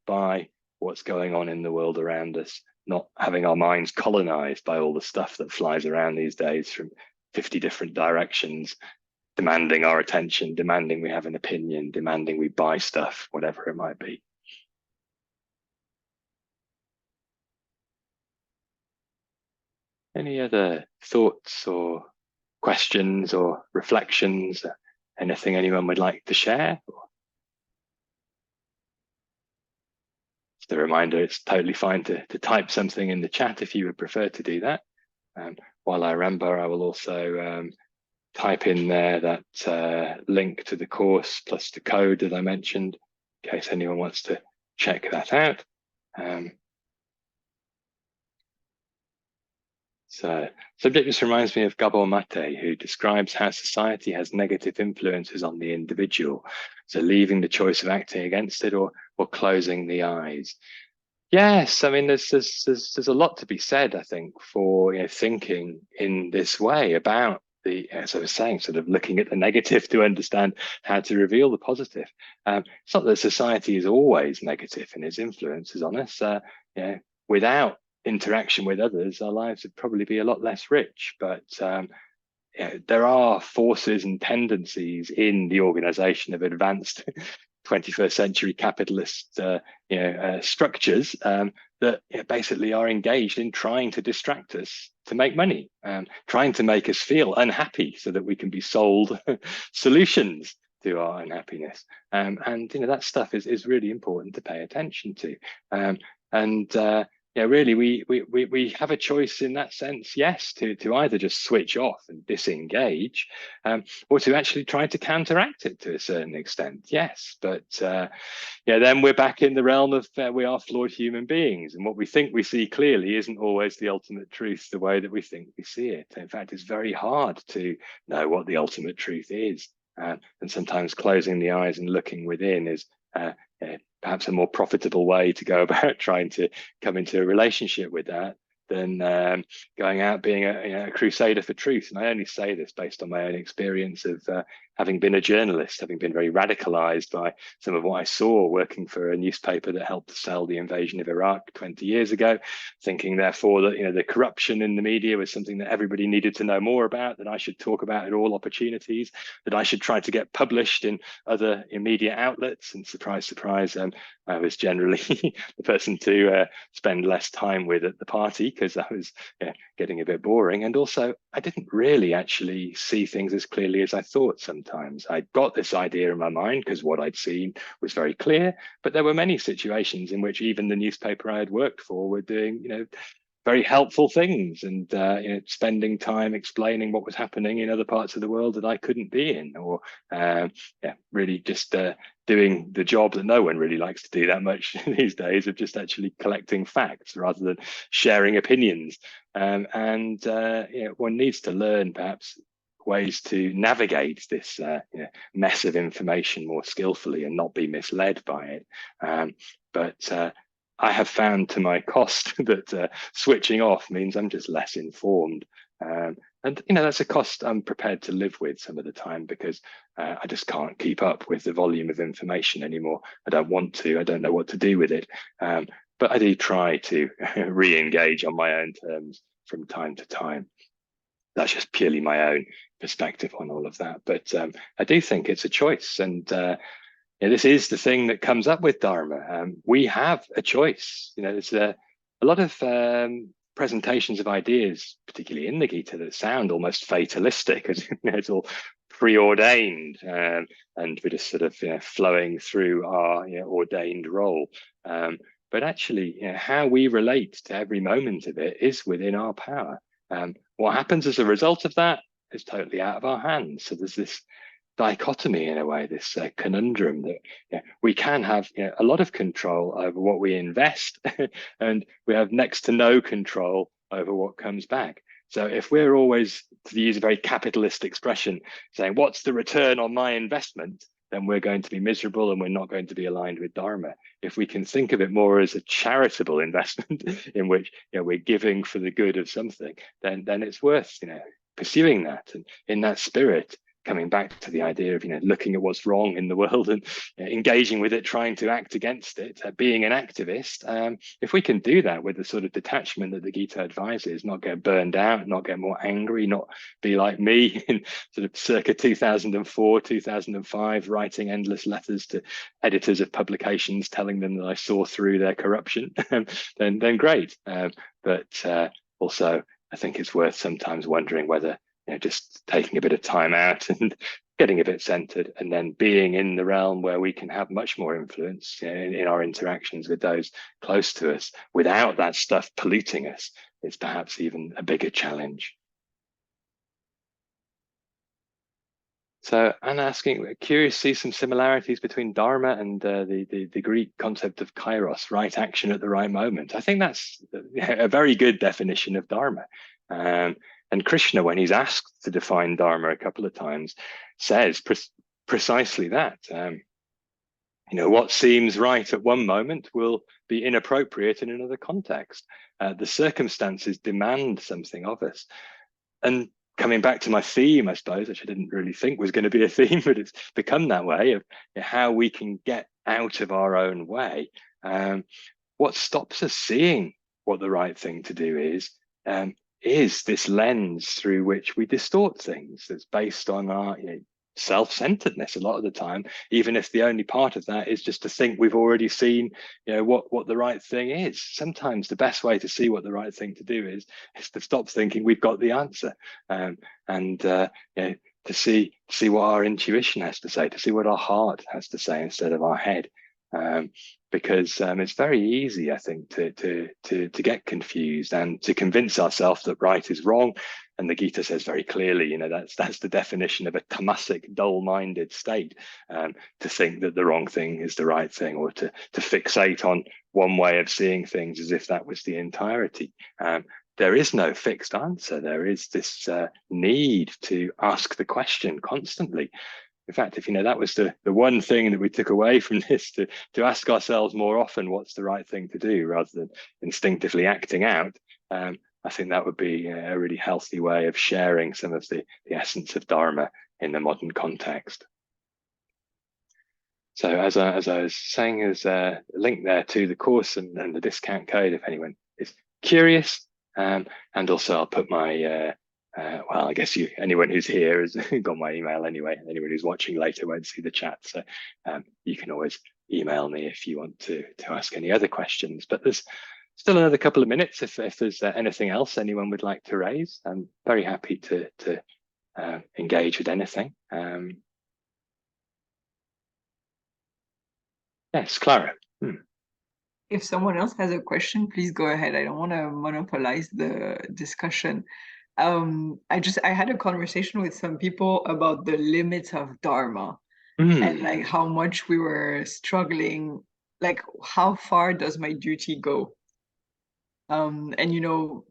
by what's going on in the world around us, not having our minds colonized by all the stuff that flies around these days from 50 different directions, demanding our attention, demanding we have an opinion, demanding we buy stuff, whatever it might be. Any other thoughts or questions or reflections? Anything anyone would like to share? Just a reminder, it's totally fine to type something in the chat if you would prefer to do that. While I remember, I will also type in there that link to the course plus the code that I mentioned, in case anyone wants to check that out. So subject just reminds me of Gabor Mate, who describes how society has negative influences on the individual. So leaving the choice of acting against it or closing the eyes. Yes, I mean, there's a lot to be said, I think, for thinking in this way about as I was saying, sort of looking at the negative to understand how to reveal the positive. It's not that society is always negative in its influences on us. Without interaction with others, our lives would probably be a lot less rich. But there are forces and tendencies in the organization of advanced 21st century capitalist structures that basically are engaged in trying to distract us to make money, trying to make us feel unhappy so that we can be sold solutions to our unhappiness. And that stuff is really important to pay attention to. really, we have a choice in that sense, yes, to either just switch off and disengage, or to actually try to counteract it to a certain extent, yes. But then we're back in the realm of we are flawed human beings, and what we think we see clearly isn't always the ultimate truth the way that we think we see it. In fact, it's very hard to know what the ultimate truth is, and sometimes closing the eyes and looking within is perhaps a more profitable way to go about trying to come into a relationship with that than going out being a crusader for truth. And I only say this based on my own experience of having been a journalist, having been very radicalized by some of what I saw working for a newspaper that helped to sell the invasion of Iraq 20 years ago, thinking therefore that the corruption in the media was something that everybody needed to know more about, that I should talk about at all opportunities, that I should try to get published in other media outlets. And surprise, surprise, I was generally the person to spend less time with at the party because I was getting a bit boring. And also, I didn't really actually see things as clearly as I thought sometimes. I got this idea in my mind because what I'd seen was very clear, but there were many situations in which even the newspaper I had worked for were doing, very helpful things and spending time explaining what was happening in other parts of the world that I couldn't be in, or really just doing the job that no one really likes to do that much these days, of just actually collecting facts rather than sharing opinions. One needs to learn perhaps ways to navigate this mess of information more skillfully and not be misled by it. But I have found to my cost that switching off means I'm just less informed. And that's a cost I'm prepared to live with some of the time, because I just can't keep up with the volume of information anymore. I don't want to. I don't know what to do with it. But I do try to re-engage on my own terms from time to time. That's just purely my own perspective on all of that. But I do think it's a choice. And this is the thing that comes up with Dharma. We have a choice. There's a lot of presentations of ideas, particularly in the Gita, that sound almost fatalistic, as it's all preordained, and we're just sort of flowing through our ordained role. But actually, how we relate to every moment of it is within our power. What happens as a result of that is totally out of our hands. So there's this dichotomy, in a way, this conundrum that we can have a lot of control over what we invest and we have next to no control over what comes back. So if we're always, to use a very capitalist expression, saying what's the return on my investment, then we're going to be miserable and we're not going to be aligned with Dharma. If we can think of it more as a charitable investment in which we're giving for the good of something, then it's worth pursuing that. And in that spirit, coming back to the idea of looking at what's wrong in the world and engaging with it, trying to act against it, being an activist. If we can do that with the sort of detachment that the Gita advises, not get burned out, not get more angry, not be like me in sort of circa 2004, 2005, writing endless letters to editors of publications telling them that I saw through their corruption, then great. But also, I think it's worth sometimes wondering whether just taking a bit of time out and getting a bit centered, and then being in the realm where we can have much more influence in our interactions with those close to us without that stuff polluting us, is perhaps even a bigger challenge. So I'm curious to see some similarities between Dharma and the Greek concept of kairos, right action at the right moment. I think that's a very good definition of Dharma. And Krishna, when he's asked to define Dharma a couple of times, says precisely that. What seems right at one moment will be inappropriate in another context. The circumstances demand something of us. And coming back to my theme, I suppose, which I didn't really think was going to be a theme, but it's become that way, of how we can get out of our own way. What stops us seeing what the right thing to do is this lens through which we distort things, that's based on our self-centeredness a lot of the time, even if the only part of that is just to think we've already seen what the right thing is. Sometimes the best way to see what the right thing to do is to stop thinking we've got the answer, and to see what our intuition has to say, to see what our heart has to say instead of our head. because it's very easy, I think, to get confused and to convince ourselves that right is wrong. And the Gita says very clearly, you know, that's the definition of a tamasic, dull-minded state, to think that the wrong thing is the right thing, or to fixate on one way of seeing things as if that was the entirety. There is no fixed answer. There is this need to ask the question constantly. In fact, if that was the one thing that we took away from this, to ask ourselves more often what's the right thing to do rather than instinctively acting out, I think that would be a really healthy way of sharing some of the essence of Dharma in the modern context. So as I was saying, there's a link there to the course and the discount code if anyone is curious. And also I'll put my well, I guess anyone who's here has got my email anyway. Anyone who's watching later won't see the chat, so you can always email me if you want to ask any other questions. But there's still another couple of minutes if there's anything else anyone would like to raise. I'm very happy to engage with anything. Yes, Clara. If someone else has a question, please go ahead. I don't want to monopolize the discussion. I had a conversation with some people about the limits of Dharma and like how much we were struggling, like how far does my duty go? And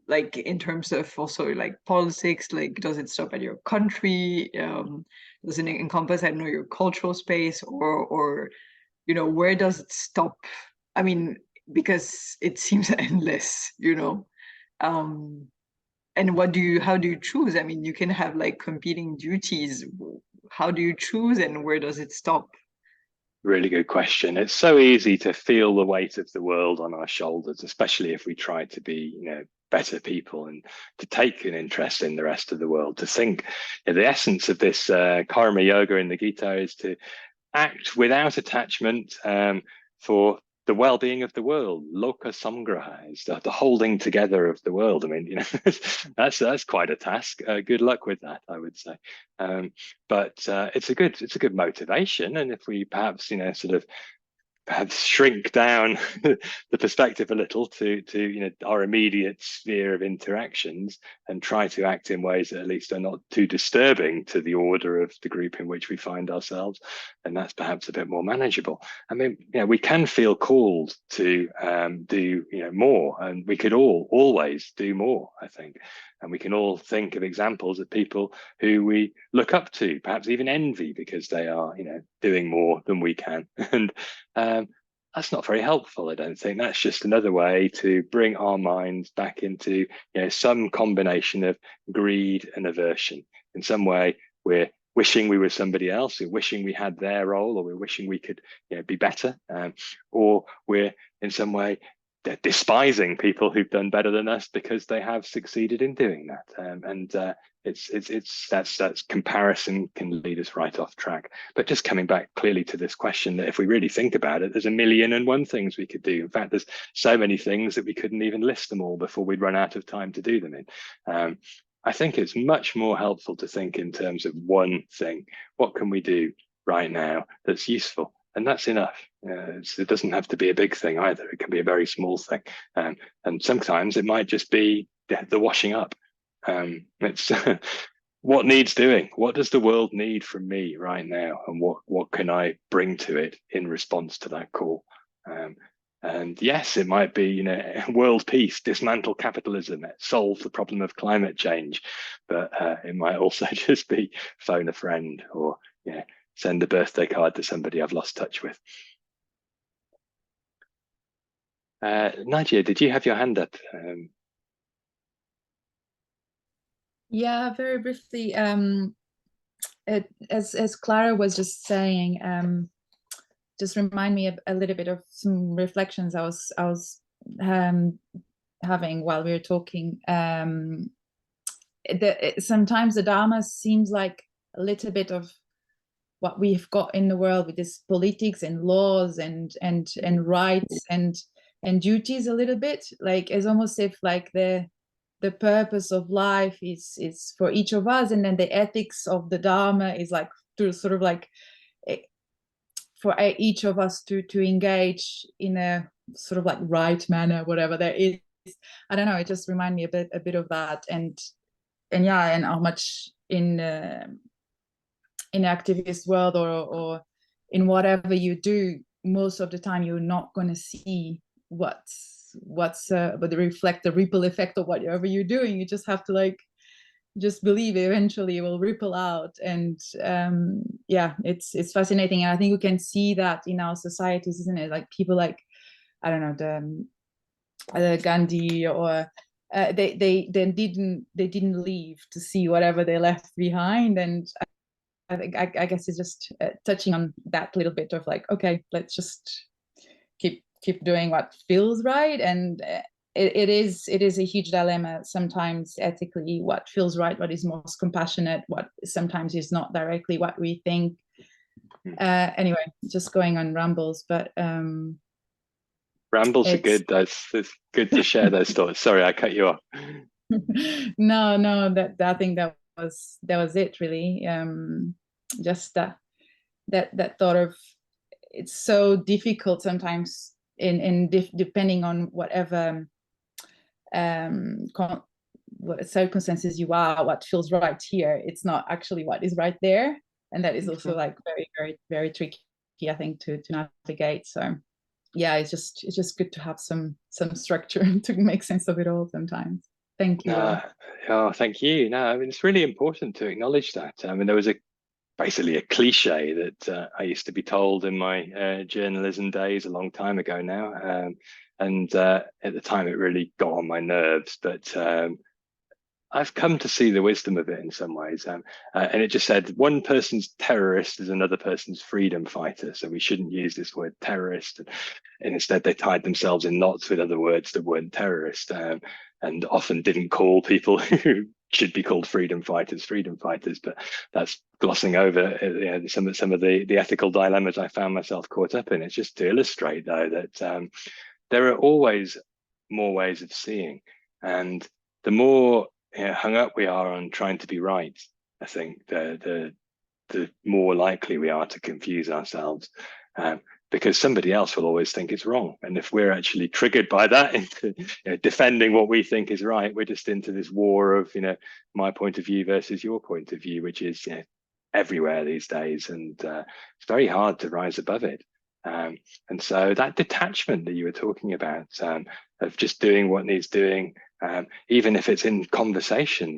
like in terms of also like politics, like does it stop at your country? Does it encompass, I don't know, your cultural space, or where does it stop? I mean, because it seems endless, and how do you choose? I mean, you can have like competing duties. How do you choose and where does it stop? Really good question. It's so easy to feel the weight of the world on our shoulders, especially if we try to be, better people and to take an interest in the rest of the world, to think the essence of this karma yoga in the Gita is to act without attachment for the well-being of the world. Loka samgraha is the holding together of the world. I mean, that's quite a task. Good luck with that, I would say. But it's a good motivation. And if we perhaps sort of perhaps shrink down the perspective a little to our immediate sphere of interactions and try to act in ways that at least are not too disturbing to the order of the group in which we find ourselves, and that's perhaps a bit more manageable. I mean, we can feel called to do more, and we could always do more, I think. And we can all think of examples of people who we look up to, perhaps even envy, because they are, doing more than we can. And that's not very helpful, I don't think. That's just another way to bring our minds back into, some combination of greed and aversion. In some way, we're wishing we were somebody else, we're wishing we had their role, or we're wishing we could, be better, or we're in some way despising people who've done better than us because they have succeeded in doing that. That's comparison can lead us right off track. But just coming back clearly to this question, that if we really think about it, there's 1,000,001 things we could do. In fact, there's so many things that we couldn't even list them all before we'd run out of time to do them in. I think it's much more helpful to think in terms of one thing. What can we do right now that's useful? And that's enough. It doesn't have to be a big thing either. It can be a very small thing. And sometimes it might just be the washing up. It's what needs doing. What does the world need from me right now? And what can I bring to it in response to that call? And yes, it might be, world peace, dismantle capitalism, solve the problem of climate change. But it might also just be phone a friend, or, send a birthday card to somebody I've lost touch with. Nadia, did you have your hand up? Yeah, very briefly. As Clara was just saying, just remind me a little bit of some reflections I was having while we were talking. Sometimes the Dharma seems like a little bit of what we've got in the world with this politics and laws and rights and duties a little bit, like it's almost if like the purpose of life is for each of us, and then the ethics of the Dharma is like to sort of like for each of us to engage in a sort of like right manner, whatever there is. I don't know, it just reminded me a bit of that, and yeah, and how much in activist world or in whatever you do, most of the time you're not going to see what's but reflect the ripple effect of whatever you're doing. You just have to like just believe eventually it will ripple out. And yeah, it's fascinating, and I think we can see that in our societies, isn't it? Like people like, I don't know, the Gandhi, or they didn't leave to see whatever they left behind. And I think I guess it's just touching on that little bit of like, okay, let's just keep doing what feels right. And it is a huge dilemma sometimes ethically, what feels right, what is most compassionate, what sometimes is not directly what we think. Anyway, just going on rambles, but rambles are good. It's good to share those thoughts. Sorry, I cut you off. No, that I think that was it really. Just that thought of, it's so difficult sometimes depending on whatever what circumstances you are, what feels right here, it's not actually what is right there. And that is also like very, very, very tricky, I think, to navigate. So yeah, it's just good to have some structure to make sense of it all sometimes. Thank you. Oh, thank you. No, I mean, it's really important to acknowledge that. I mean, there was basically a cliche that I used to be told in my journalism days a long time ago now. And at the time, it really got on my nerves. But I've come to see the wisdom of it in some ways. And it just said one person's terrorist is another person's freedom fighter. So we shouldn't use this word terrorist. And instead, they tied themselves in knots with other words that weren't terrorist, and often didn't call people who should be called freedom fighters. But that's glossing over some of the ethical dilemmas I found myself caught up in. It's just to illustrate, though, that there are always more ways of seeing. And the more hung up we are on trying to be right, I think the more likely we are to confuse ourselves, because somebody else will always think it's wrong. And if we're actually triggered by that into defending what we think is right, we're just into this war of my point of view versus your point of view, which is everywhere these days, and it's very hard to rise above it. And so that detachment that you were talking about, of just doing what needs doing, even if it's in conversation,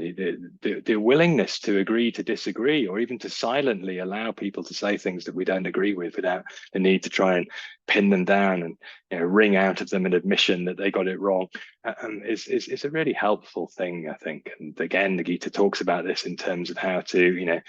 the willingness to agree to disagree, or even to silently allow people to say things that we don't agree with without the need to try and pin them down and wring out of them an admission that they got it wrong, is a really helpful thing, I think. And again, the Gita talks about this in terms of how to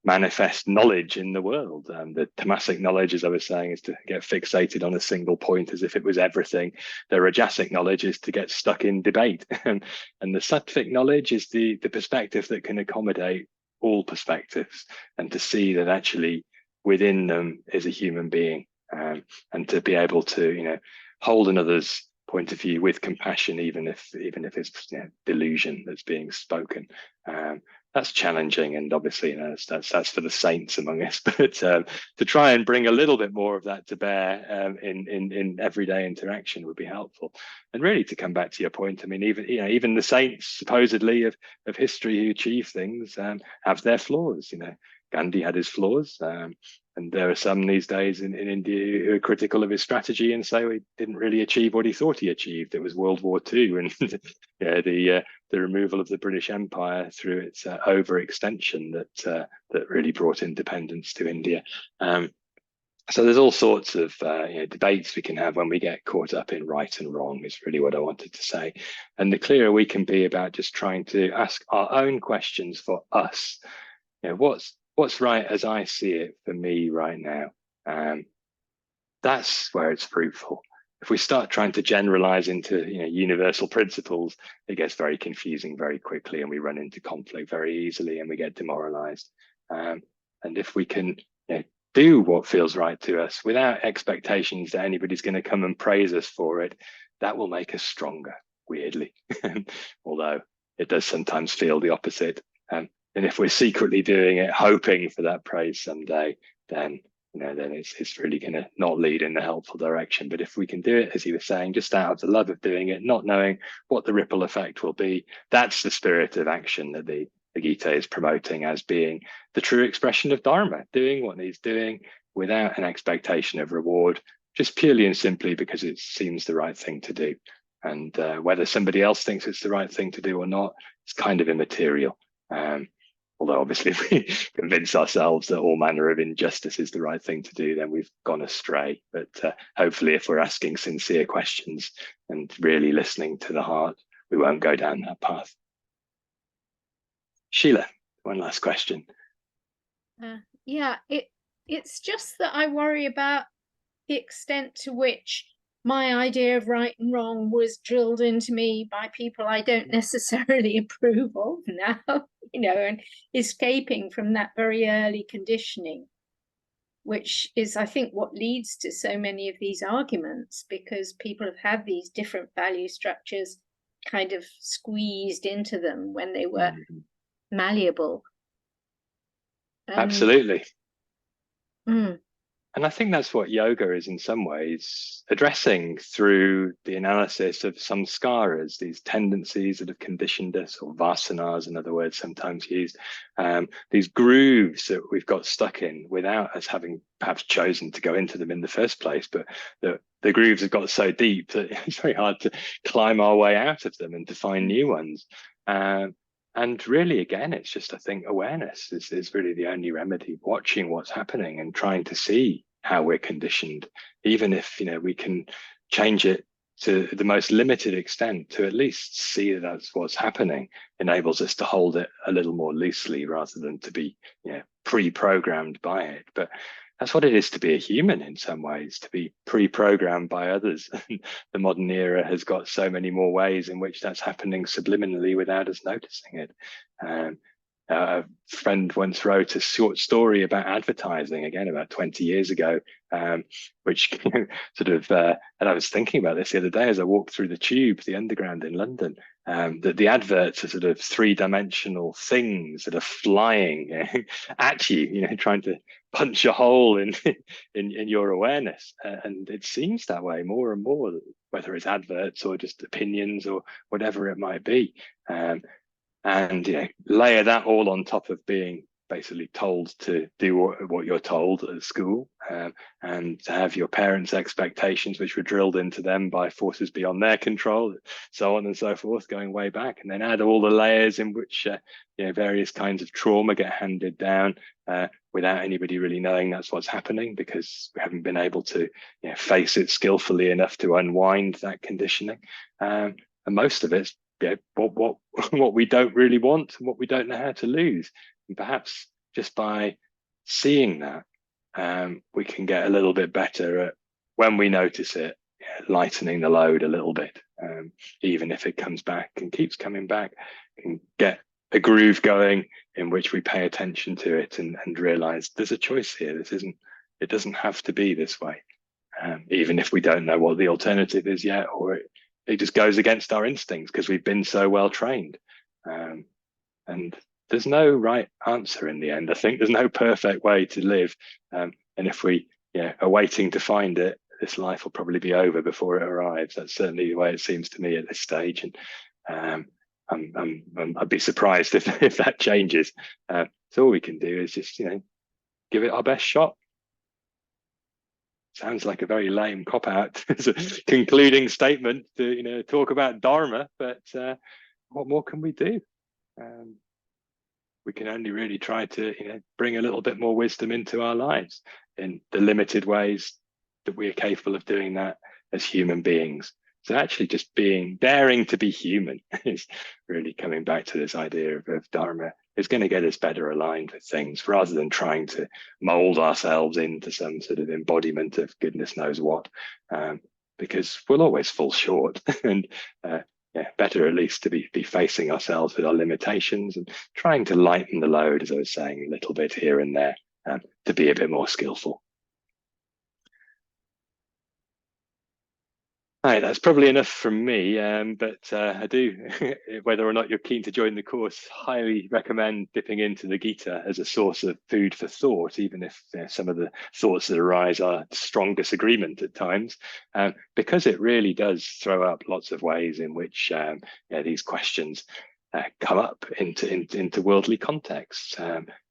manifest knowledge in the world. The tamasic knowledge, as I was saying, is to get fixated on a single point as if it was everything. The rajasic knowledge is to get stuck in debate. And the sattvic knowledge is the perspective that can accommodate all perspectives, and to see that actually within them is a human being, and to be able to hold another's point of view with compassion, even if it's delusion that's being spoken. That's challenging, and obviously that's for the saints among us. But to try and bring a little bit more of that to bear in everyday interaction would be helpful. And really, to come back to your point, I mean, even the saints supposedly of history who achieve things have their flaws. Gandhi had his flaws, and there are some these days in India who are critical of his strategy and say he didn't really achieve what he thought he achieved. It was World War II, and the removal of the British Empire through its overextension that really brought independence to India. So there's all sorts of debates we can have when we get caught up in right and wrong, is really what I wanted to say. And the clearer we can be about just trying to ask our own questions for us, what's right as I see it for me right now, that's where it's fruitful. If we start trying to generalize into universal principles, it gets very confusing very quickly, and we run into conflict very easily, and we get demoralized. And if we can do what feels right to us without expectations that anybody's going to come and praise us for it, that will make us stronger, weirdly. Although it does sometimes feel the opposite. And if we're secretly doing it, hoping for that praise someday, then then it's really going to not lead in the helpful direction. But if we can do it, as he was saying, just out of the love of doing it, not knowing what the ripple effect will be, that's the spirit of action that the Gita is promoting as being the true expression of dharma, doing what needs doing without an expectation of reward, just purely and simply because it seems the right thing to do. And whether somebody else thinks it's the right thing to do or not, it's kind of immaterial. Although obviously if we convince ourselves that all manner of injustice is the right thing to do, then we've gone astray. But hopefully if we're asking sincere questions and really listening to the heart, we won't go down that path. Sheila, one last question. Yeah, it's just that I worry about the extent to which my idea of right and wrong was drilled into me by people I don't necessarily approve of now, and escaping from that very early conditioning, which is, I think, what leads to so many of these arguments, because people have had these different value structures kind of squeezed into them when they were malleable. Absolutely. And I think that's what yoga is in some ways addressing through the analysis of samskaras, these tendencies that have conditioned us, or vasanas, in other words, sometimes used, these grooves that we've got stuck in without us having perhaps chosen to go into them in the first place, but the grooves have got so deep that it's very hard to climb our way out of them and to find new ones. And really, again, it's just, I think, awareness is really the only remedy, watching what's happening and trying to see how we're conditioned, even if, we can change it to the most limited extent, to at least see that that's what's happening, enables us to hold it a little more loosely rather than to be, pre-programmed by it. But that's what it is to be a human in some ways, to be pre-programmed by others. The modern era has got so many more ways in which that's happening subliminally without us noticing it. A friend once wrote a short story about advertising, again, about 20 years ago, which sort of, and I was thinking about this the other day as I walked through the tube, the underground in London, that the adverts are sort of three-dimensional things that are flying at you, trying to punch a hole in your awareness. And it seems that way more and more, whether it's adverts or just opinions or whatever it might be. And layer that all on top of being basically told to do what you're told at school, and to have your parents' expectations, which were drilled into them by forces beyond their control, so on and so forth, going way back. And then add all the layers in which various kinds of trauma get handed down without anybody really knowing that's what's happening, because we haven't been able to face it skillfully enough to unwind that conditioning. And most of it's what we don't really want and what we don't know how to lose. And perhaps just by seeing that, we can get a little bit better at, when we notice it, lightening the load a little bit, even if it comes back and keeps coming back, and get a groove going in which we pay attention to it and realize there's a choice here. It doesn't have to be this way, even if we don't know what the alternative is yet, or it just goes against our instincts because we've been so well trained. And there's no right answer in the end. I think there's no perfect way to live. And if we are waiting to find it, this life will probably be over before it arrives. That's certainly the way it seems to me at this stage. And I'd be surprised if that changes. So all we can do is just, give it our best shot. Sounds like a very lame cop-out as a concluding statement to talk about dharma, but what more can we do? We can only really try to bring a little bit more wisdom into our lives in the limited ways that we are capable of doing that as human beings. So actually just daring to be human is really coming back to this idea of dharma. Is going to get us better aligned with things, rather than trying to mold ourselves into some sort of embodiment of goodness knows what, because we'll always fall short. And better at least to be facing ourselves with our limitations and trying to lighten the load, as I was saying, a little bit here and there, to be a bit more skillful. Right, that's probably enough from me, but I do, whether or not you're keen to join the course, highly recommend dipping into the Gita as a source of food for thought, even if some of the thoughts that arise are strong disagreement at times, because it really does throw up lots of ways in which these questions come up into worldly contexts.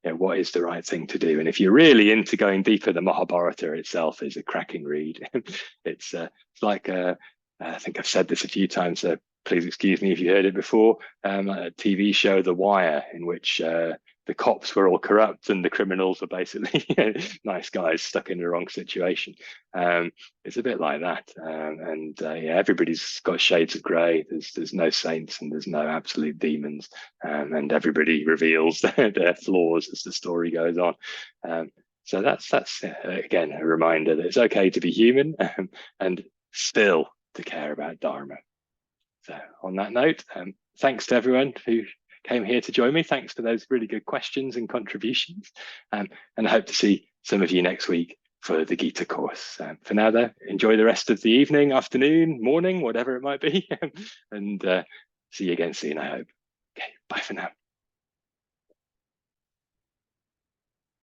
What is the right thing to do? And if you're really into going deeper, the Mahabharata itself is a cracking read. It's like I think I've said this a few times, so please excuse me if you heard it before, a TV show, The Wire, in which the cops were all corrupt and the criminals were basically nice guys stuck in the wrong situation. It's a bit like that. Everybody's got shades of grey. There's no saints and there's no absolute demons. And everybody reveals their flaws as the story goes on. So that's again, a reminder that it's okay to be human and still to care about Dharma. So on that note, thanks to everyone who came here to join me. Thanks for those really good questions and contributions. And I hope to see some of you next week for the Gita course. For now though, enjoy the rest of the evening, afternoon, morning, whatever it might be. And see you again soon, I hope. Okay, bye for now.